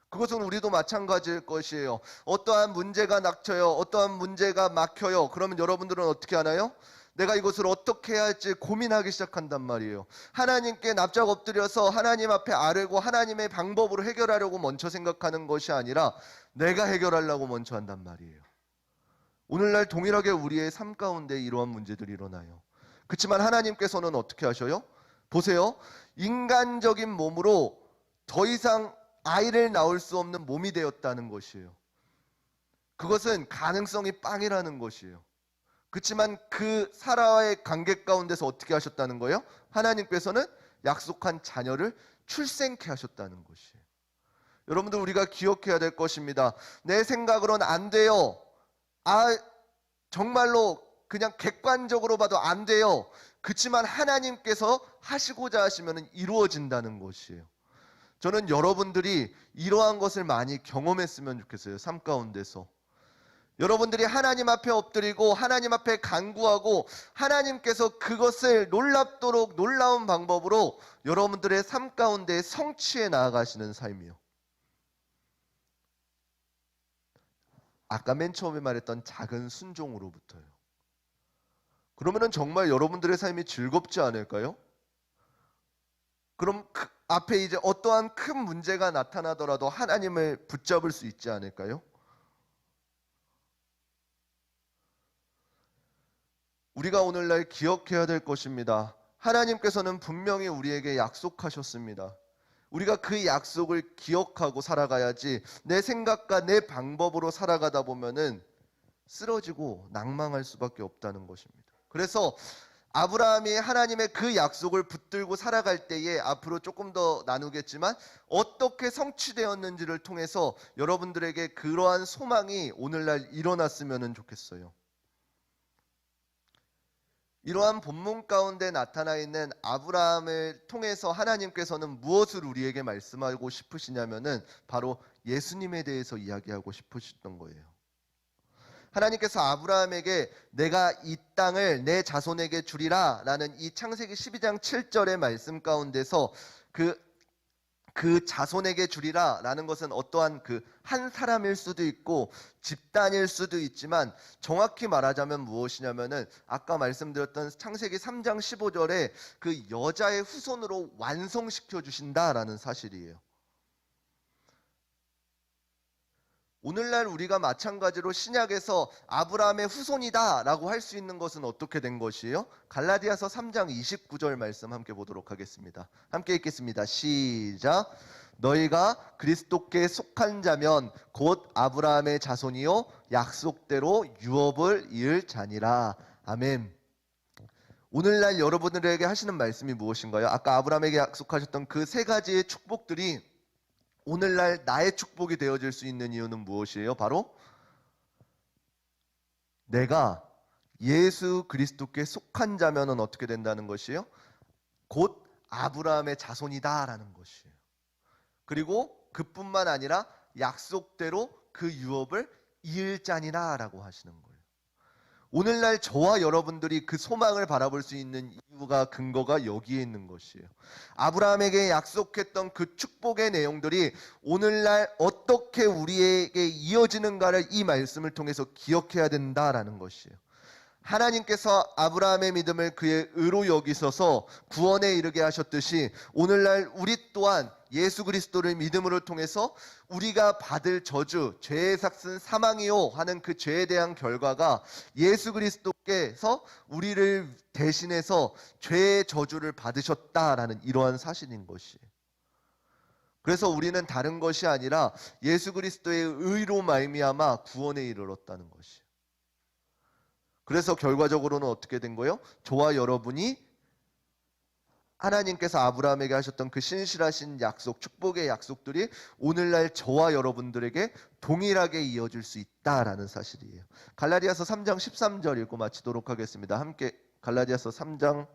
그것은 우리도 마찬가지일 것이에요. 어떠한 문제가 닥쳐요. 어떠한 문제가 막혀요. 그러면 여러분들은 어떻게 하나요? 내가 이것을 어떻게 해야 할지 고민하기 시작한단 말이에요. 하나님께 납작 엎드려서 하나님 앞에 아뢰고 하나님의 방법으로 해결하려고 먼저 생각하는 것이 아니라 내가 해결하려고 먼저 한단 말이에요. 오늘날 동일하게 우리의 삶 가운데 이러한 문제들이 일어나요. 그렇지만 하나님께서는 어떻게 하셔요? 보세요. 인간적인 몸으로 더 이상 아이를 낳을 수 없는 몸이 되었다는 것이에요. 그것은 가능성이 빵이라는 것이에요. 그렇지만 그 사라와의 관계 가운데서 어떻게 하셨다는 거예요? 하나님께서는 약속한 자녀를 출생케 하셨다는 것이에요. 여러분들 우리가 기억해야 될 것입니다. 내 생각으로는 안 돼요. 정말로 그냥 객관적으로 봐도 안 돼요. 그렇지만 하나님께서 하시고자 하시면 이루어진다는 것이에요. 저는 여러분들이 이러한 것을 많이 경험했으면 좋겠어요. 삶 가운데서. 여러분들이 하나님 앞에 엎드리고 하나님 앞에 간구하고 하나님께서 그것을 놀랍도록 놀라운 방법으로 여러분들의 삶 가운데 성취해 나아가시는 삶이요. 아까 맨 처음에 말했던 작은 순종으로부터요. 그러면은 정말 여러분들의 삶이 즐겁지 않을까요? 그럼 그 앞에 이제 어떠한 큰 문제가 나타나더라도 하나님을 붙잡을 수 있지 않을까요? 우리가 오늘날 기억해야 될 것입니다. 하나님께서는 분명히 우리에게 약속하셨습니다. 우리가 그 약속을 기억하고 살아가야지 내 생각과 내 방법으로 살아가다 보면은 쓰러지고 낭망할 수밖에 없다는 것입니다. 그래서 아브라함이 하나님의 그 약속을 붙들고 살아갈 때에 앞으로 조금 더 나누겠지만 어떻게 성취되었는지를 통해서 여러분들에게 그러한 소망이 오늘날 일어났으면 좋겠어요. 이러한 본문 가운데 나타나 있는 아브라함을 통해서 하나님께서는 무엇을 우리에게 말씀하고 싶으시냐면은 바로 예수님에 대해서 이야기하고 싶으셨던 거예요. 하나님께서 아브라함에게 내가 이 땅을 내 자손에게 주리라 라는 이 창세기 12장 7절의 말씀 가운데서 그 자손에게 주리라 라는 것은 어떠한 한 사람일 수도 있고 집단일 수도 있지만 정확히 말하자면 무엇이냐면은 아까 말씀드렸던 창세기 3장 15절에 그 여자의 후손으로 완성시켜 주신다라는 사실이에요. 오늘날 우리가 마찬가지로 신약에서 아브라함의 후손이다라고 할 수 있는 것은 어떻게 된 것이에요? 갈라디아서 3장 29절 말씀 함께 보도록 하겠습니다. 함께 읽겠습니다. 시작. 너희가 그리스도께 속한 자면 곧 아브라함의 자손이요 약속대로 유업을 이을 자니라. 아멘. 오늘날 여러분들에게 하시는 말씀이 무엇인가요? 아까 아브라함에게 약속하셨던 그 세 가지의 축복들이 오늘날 나의 축복이 되어질 수 있는 이유는 무엇이에요? 바로 내가 예수 그리스도께 속한 자면은 어떻게 된다는 것이에요? 곧 아브라함의 자손이다라는 것이에요. 그리고 그뿐만 아니라 약속대로 그 유업을 이을 자니라라고 하시는 거예요. 오늘날 저와 여러분들이 그 소망을 바라볼 수 있는 이유가 근거가 여기에 있는 것이에요. 아브라함에게 약속했던 그 축복의 내용들이 오늘날 어떻게 우리에게 이어지는가를 이 말씀을 통해서 기억해야 된다라는 것이에요. 하나님께서 아브라함의 믿음을 그의 의로 여기셔서 구원에 이르게 하셨듯이 오늘날 우리 또한 예수 그리스도를 믿음으로 통해서 우리가 받을 저주, 죄의 삭은 사망이요 하는 그 죄에 대한 결과가 예수 그리스도께서 우리를 대신해서 죄의 저주를 받으셨다라는 이러한 사실인 것이에요. 그래서 우리는 다른 것이 아니라 예수 그리스도의 의로 말미암아 구원에 이르렀다는 것이에요. 그래서 결과적으로는 어떻게 된 거예요? 저와 여러분이 하나님께서 아브라함에게 하셨던 그 신실하신 약속, 축복의 약속들이 오늘날 저와 여러분들에게 동일하게 이어질 수 있다라는 사실이에요. 갈라디아서 3장 13절 읽고 마치도록 하겠습니다. 함께 갈라디아서 3장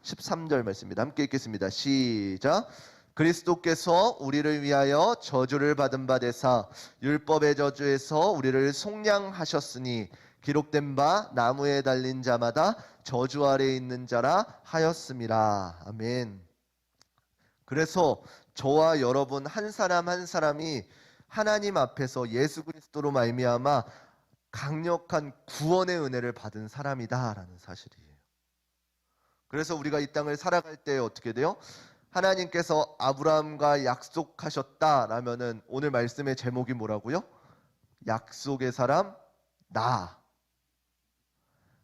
13절 말씀입니다. 함께 읽겠습니다. 시작. 그리스도께서 우리를 위하여 저주를 받은 바 되사 율법의 저주에서 우리를 속량하셨으니 기록된 바 나무에 달린 자마다 저주 아래에 있는 자라 하였음이라. 아멘. 그래서 저와 여러분 한 사람 한 사람이 하나님 앞에서 예수 그리스도로 말미암아 강력한 구원의 은혜를 받은 사람이다라는 사실이에요. 그래서 우리가 이 땅을 살아갈 때 어떻게 돼요? 하나님께서 아브라함과 약속하셨다라면은 오늘 말씀의 제목이 뭐라고요? 약속의 사람 나.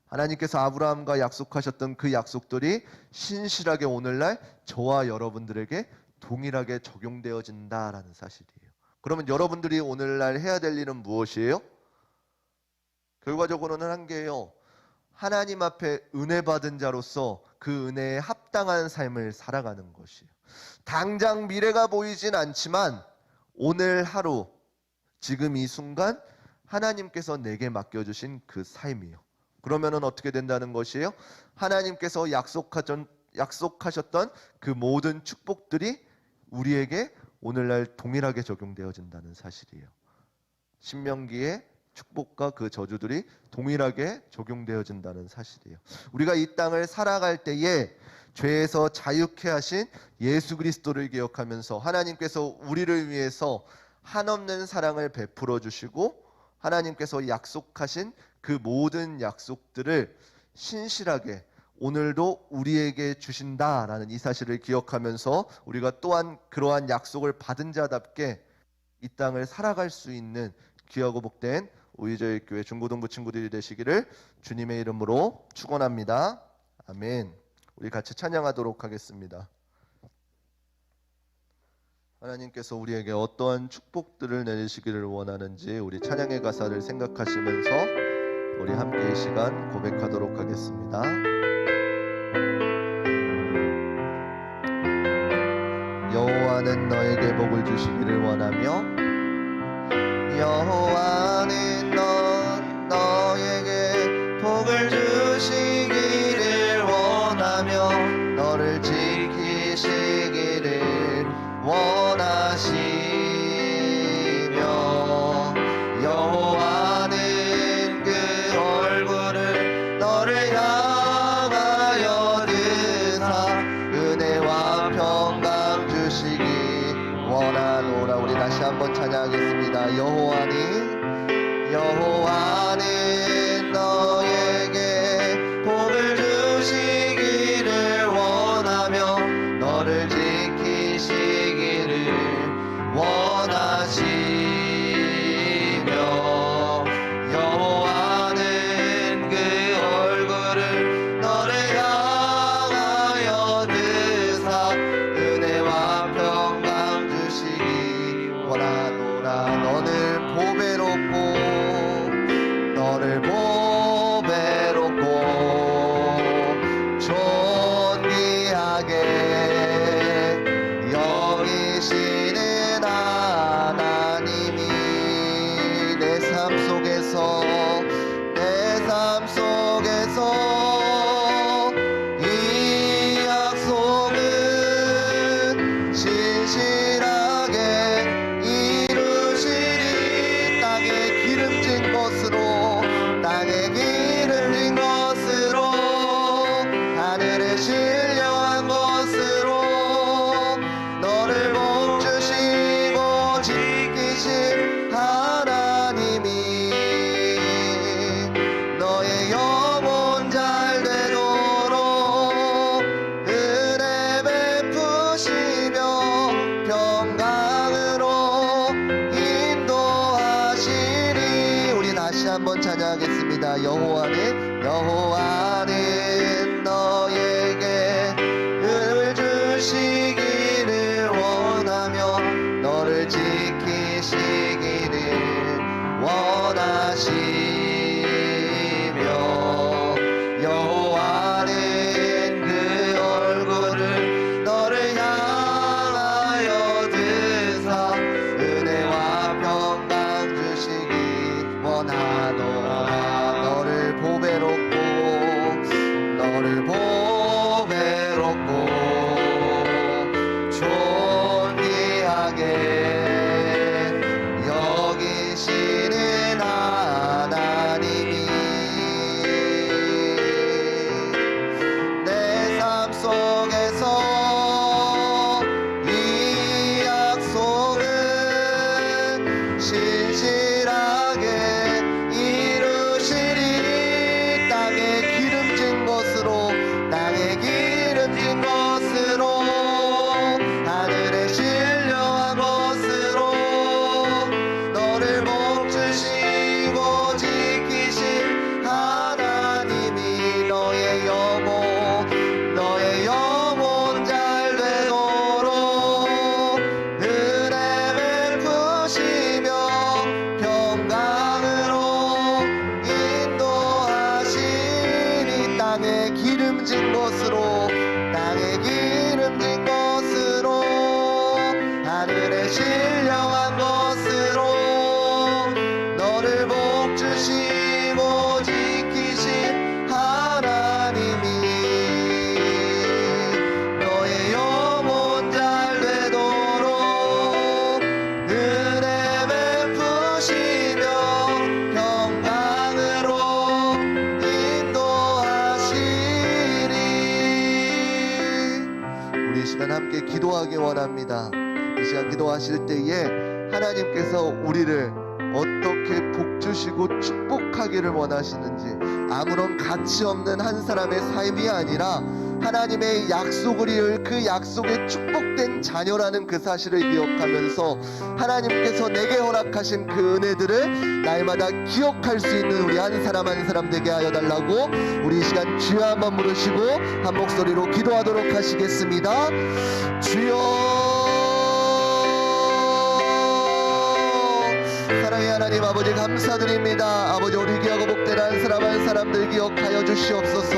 하나님께서 아브라함과 약속하셨던 그 약속들이 신실하게 오늘날 저와 여러분들에게 동일하게 적용되어진다라는 사실이에요. 그러면 여러분들이 오늘날 해야 될 일은 무엇이에요? 결과적으로는 한 개예요. 하나님 앞에 은혜 받은 자로서 그 은혜에 합당한 삶을 살아가는 것이에요. 당장 미래가 보이진 않지만 오늘 하루, 지금 이 순간 하나님께서 내게 맡겨주신 그 삶이요. 그러면은 어떻게 된다는 것이에요? 하나님께서 약속하셨던 그 모든 축복들이 우리에게 오늘날 동일하게 적용되어진다는 사실이에요. 신명기의 축복과 그 저주들이 동일하게 적용되어진다는 사실이에요. 우리가 이 땅을 살아갈 때에 죄에서 자유케 하신 예수 그리스도를 기억하면서 하나님께서 우리를 위해서 한없는 사랑을 베풀어 주시고 하나님께서 약속하신 그 모든 약속들을 신실하게 오늘도 우리에게 주신다라는 이 사실을 기억하면서 우리가 또한 그러한 약속을 받은 자답게 이 땅을 살아갈 수 있는 귀하고 복된 오이저일교회 중고등부 친구들이 되시기를 주님의 이름으로 축원합니다. 아멘. 우리 같이 찬양하도록 하겠습니다. 하나님께서 우리에게 어떠한 축복들을 내리시기를 원하는지 우리 찬양의 가사를 생각하시면서 우리 함께 이 시간 고백하도록 하겠습니다. 여호와는 너에게 복을 주시기를 원하며 여호와는 너에게 복을 주시기를 원하며 너를 지키시기를 원하시며 여호와는 그 얼굴을 너를 향하여 드사 은혜와 평강 주시기 원하노라. 우리 다시 한번 찬양하겠습니다. 여호와는 너에게 복을 주시기를 원하며 너를 지키시기를 원하시며 여호와는 그 얼굴을 너를 향하여 드사 은혜와 평강 주시기 원하노라. 너를 보배롭고 존귀하게 여기시는 하나님이 내 삶 속에서 이 약속은 신실하게 이루시리. 땅에 기름진 것으로 하늘에 신령한 것으로 너를 복주시고 지키실 하나님이 너의 영혼 잘 되도록 은혜 베푸시며 평강으로 인도하시리. 우리 다시 한번 찬양하겠습니다. 여호와는 너에게 은을 주시기를 원하며 너를 지키시기를 원하시며 여호와는 그 얼굴을 너를 향하여 드사 은혜와 평강 주시기 원하노라. 너를 보배롭고 붙드시고 지키신 하나님이 너의 영혼 잘 되도록 은혜 베푸시며 평강으로 인도하시리. 우리 이 시간 함께 기도하기 원합니다. 이 시간 기도하실 때에 하나님께서 우리를 어떻게 복 주시고 축복하기를 원하시는지, 아무런 가치 없는 한 사람의 삶이 아니라 하나님의 약속을 이을 그 약속에 축복된 자녀라는 그 사실을 기억하면서 하나님께서 내게 허락하신 그 은혜들을 날마다 기억할 수 있는 우리 한 사람 한 사람 되게 하여 달라고 우리 이 시간 주여 한번 부르시고 한 목소리로 기도하도록 하시겠습니다. 주여. 사랑의 하나님 아버지 감사드립니다. 아버지 우리 귀하고 복된 한 사람 한 사람들 기억하여 주시옵소서.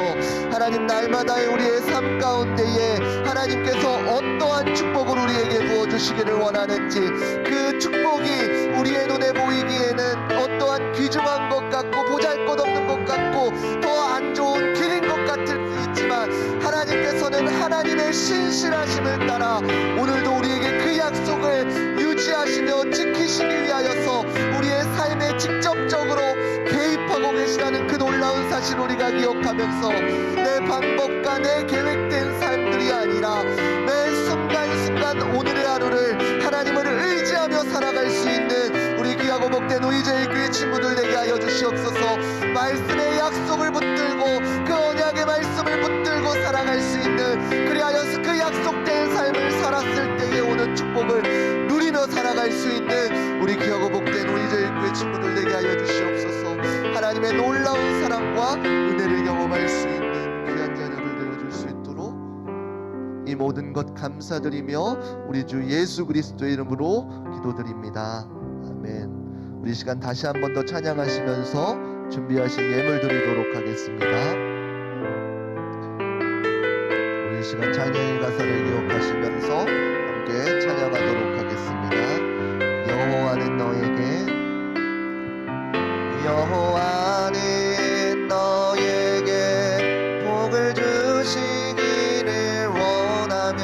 하나님 날마다의 우리의 삶 가운데에 하나님께서 어떠한 축복을 우리에게 부어주시기를 원하는지, 그 축복이 우리의 눈에 보이기에는 어떠한 귀중한 것 같고 보잘것없는 것 같고 더 안 좋은 길인 것 같을 수 있지만 하나님께서는 하나님의 신실하심을 따라 오늘도 우리에게 그 약속을 유지하시며 지키시기 위하여서 우리의 삶에 직접적으로 개입하고 계시다는 그 놀라운 사실 우리가 기억하면서 내 방법과 내 계획된 삶들이 아니라 매 순간순간 오늘의 하루를 하나님을 의지하며 살아갈 수 있는 우리 귀하고 복된 의제의 교회 친구들 되게 하여 주시옵소서. 말씀의 약속을 붙들고 그 언약의 말씀을 붙들고 살아갈 수 있는, 그리하여서 그 약속된 삶을 살았을 때에 오는 축복을 누리며 살아갈 수 있는 우리 귀하고 복된 의제의 교회 친구들 되게 하여 주시옵소서. 하나님의 놀라운 사랑과 은혜를 경험할 수 있는 귀한 자녀들 되어줄 수 있도록 이 모든 것 감사드리며 우리 주 예수 그리스도의 이름으로 기도드립니다. 아멘. 우리 시간 다시 한 번 더 찬양하시면서 준비하신 예물 드리도록 하겠습니다. 우리 시간 찬양의 가사를 기억하시면서 함께 찬양하도록 하겠습니다. 여호와는 너에게 복을 주시기를 원하며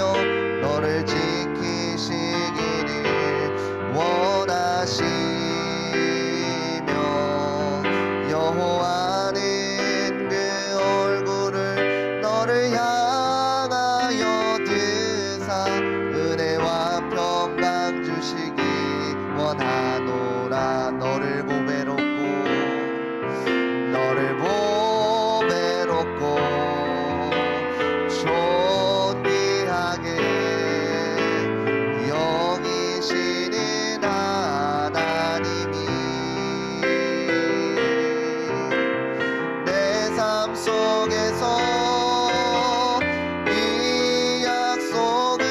너를 지키시기를 원하시며, 여호와는 그 얼굴을 너를 향하여 드사 은혜와 평강 주시기 원하노라. 너를 보배롭고 존귀하게 여기시는 하나님이 내 삶 속에서 이 약속을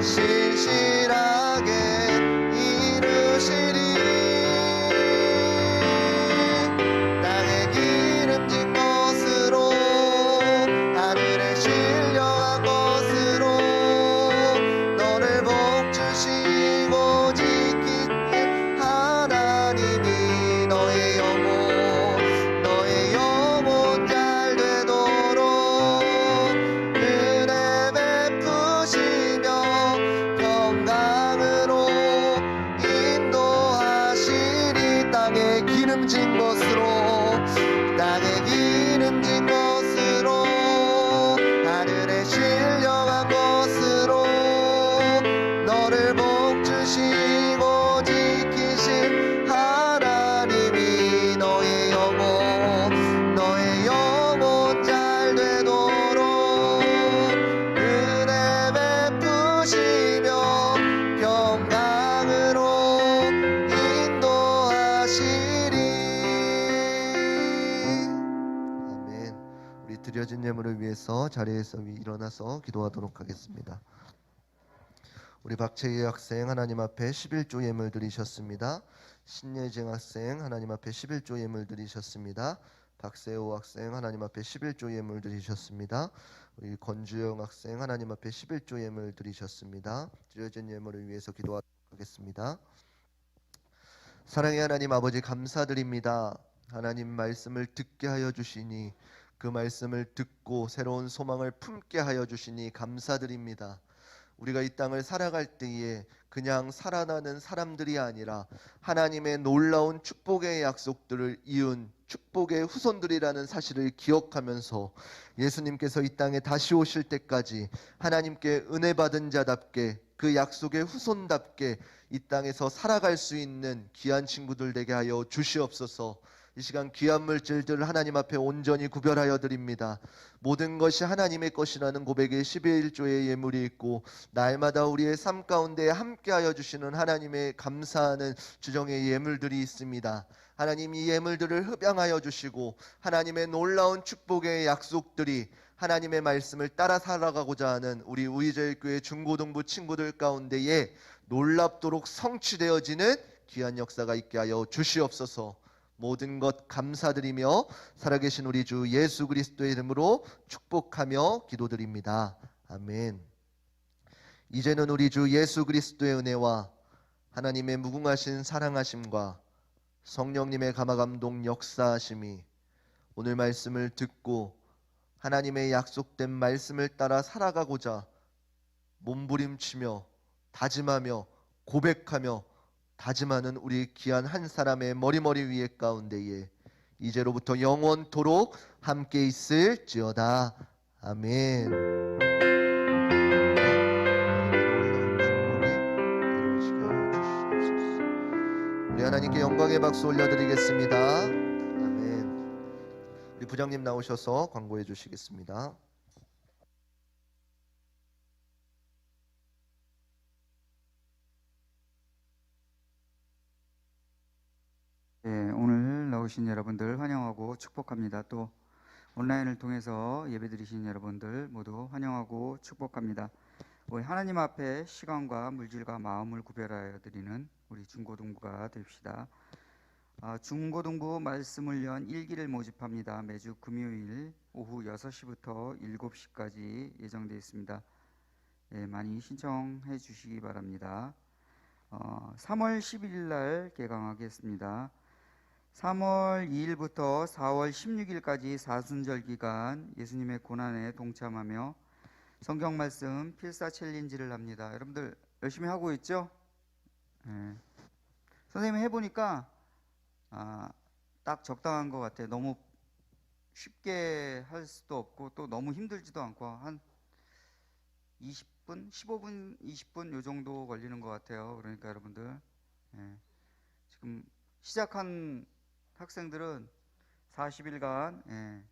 신실하게 이루시리. 땅에 기름진 것으로 하늘에 신령한 것으로 너를 복주시고 지키신 하나님이 너의 영혼 잘 되도록 은혜 베푸시며 평강으로 인도하시리. 땅에 기름진 것으로 하늘에 신령한 것으로 너를 복주시고 지키신 하나님이 너의 영혼 잘 되도록 은혜 베푸시며 평강으로 인도하시리. 아멘. 우리 드려진 예물을 위해서 자리에서 일어나서 기도하도록 하겠습니다. 우리 박채희 학생 하나님 앞에 11조 예물 드리셨습니다. 신예정 학생 하나님 앞에 11조 예물 드리셨습니다. 박세호 학생 하나님 앞에 11조 예물 드리셨습니다. 우리 권주영 학생 하나님 앞에 11조 예물 드리셨습니다. 드려진 예물을 위해서 기도하도록 하겠습니다. 사랑의 하나님 아버지 감사드립니다. 하나님 말씀을 듣게 하여 주시니 그 말씀을 듣고 새로운 소망을 품게 하여 주시니 감사드립니다. 우리가 이 땅을 살아갈 때에 그냥 살아나는 사람들이 아니라 하나님의 놀라운 축복의 약속들을 이은 축복의 후손들이라는 사실을 기억하면서 예수님께서 이 땅에 다시 오실 때까지 하나님께 은혜 받은 자답게 그 약속의 후손답게 이 땅에서 살아갈 수 있는 귀한 친구들 되게 하여 주시옵소서. 이 시간 귀한 물질들 하나님 앞에 온전히 구별하여 드립니다. 모든 것이 하나님의 것이라는 고백에 11조의 예물이 있고 날마다 우리의 삶 가운데 함께하여 주시는 하나님의 감사하는 주정의 예물들이 있습니다. 하나님 이 예물들을 흡양하여 주시고 하나님의 놀라운 축복의 약속들이 하나님의 말씀을 따라 살아가고자 하는 우리 우이저일교회 중고등부 친구들 가운데에 놀랍도록 성취되어지는 귀한 역사가 있게 하여 주시옵소서. 모든 것 감사드리며 살아계신 우리 주 예수 그리스도의 이름으로 축복하며 기도드립니다. 아멘. 이제는 우리 주 예수 그리스도의 은혜와 하나님의 무궁하신 사랑하심과 성령님의 감화감동 역사하심이 오늘 말씀을 듣고 하나님의 약속된 말씀을 따라 살아가고자 몸부림치며 다짐하며 고백하며 다짐하는 우리 귀한 한 사람의 머리머리 위에 가운데에 이제로부터 영원토록 함께 있을지어다. 아멘. 우리 하나님께 영광의 박수 올려드리겠습니다. 아멘. 우리 부장님 나오셔서 광고해 주시겠습니다. 네, 오늘 나오신 여러분들 환영하고 축복합니다. 또 온라인을 통해서 예배드리신 여러분들 모두 환영하고 축복합니다. 우리 하나님 앞에 시간과 물질과 마음을 구별하여 드리는 우리 중고등부가 됩시다. 중고등부 말씀훈련 1기를 모집합니다. 매주 금요일 오후 6시부터 7시까지 예정되어 있습니다. 많이 신청해 주시기 바랍니다. 3월 11일 날 개강하겠습니다. 3월 2일부터 4월 16일까지 사순절 기간 예수님의 고난에 동참하며 성경 말씀 필사 챌린지를 합니다. 여러분들 열심히 하고 있죠? 선생님이 해보니까 딱 적당한 것 같아요. 너무 쉽게 할 수도 없고 또 너무 힘들지도 않고 한 20분, 15분, 20분 요 정도 걸리는 것 같아요. 그러니까 여러분들 지금 시작한 학생들은 40일간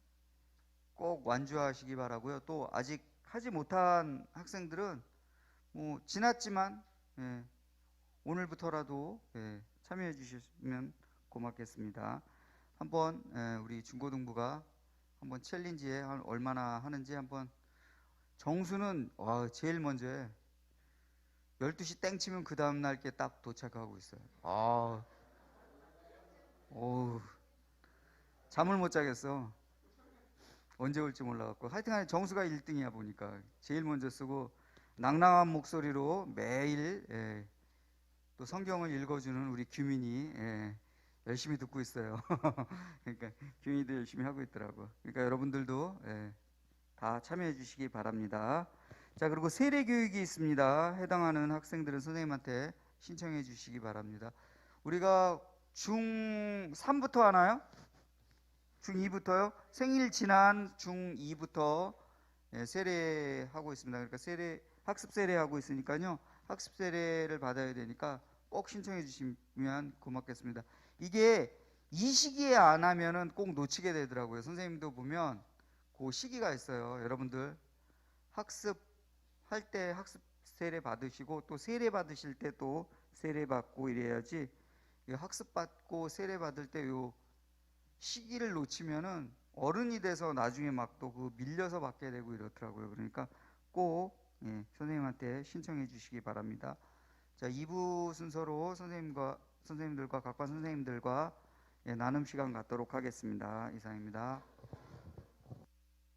꼭 완주하시기 바라고요. 또 아직 하지 못한 학생들은 뭐 지났지만 오늘부터라도 참여해 주시면 고맙겠습니다. 한번 우리 중고등부가 한번 챌린지에 얼마나 하는지 한번 정수는 제일 먼저 12시 땡 치면 그 다음날 게 딱 도착하고 있어요. 잠을 못 자겠어. 언제 올지 몰라갖고 하여튼간에 정수가 1등이야 보니까 제일 먼저 쓰고 낭낭한 목소리로 매일 또 성경을 읽어주는 우리 규민이 열심히 듣고 있어요. 그러니까 규민이도 열심히 하고 있더라고. 그러니까 여러분들도 다 참여해 주시기 바랍니다. 자, 그리고 세례 교육이 있습니다. 해당하는 학생들은 선생님한테 신청해 주시기 바랍니다. 우리가 중3부터 하나요? 중2부터요? 생일 지난 중2부터 세례하고 있습니다. 그러니까 학습 세례하고 있으니까요. 학습 세례를 받아야 되니까 꼭 신청해 주시면 고맙겠습니다. 이게 이 시기에 안 하면은 꼭 놓치게 되더라고요. 선생님도 보면 그 시기가 있어요. 여러분들 학습할 때 학습 세례 받으시고 또 세례 받으실 때 또 세례 받고 이래야지 학습 받고 세례 받을 때 요 시기를 놓치면은 어른이 돼서 나중에 막 또 그 밀려서 받게 되고 이렇더라고요. 그러니까 꼭 선생님한테 신청해 주시기 바랍니다. 자, 2부 순서로 선생님들과 각반 선생님들과 나눔 시간 갖도록 하겠습니다. 이상입니다.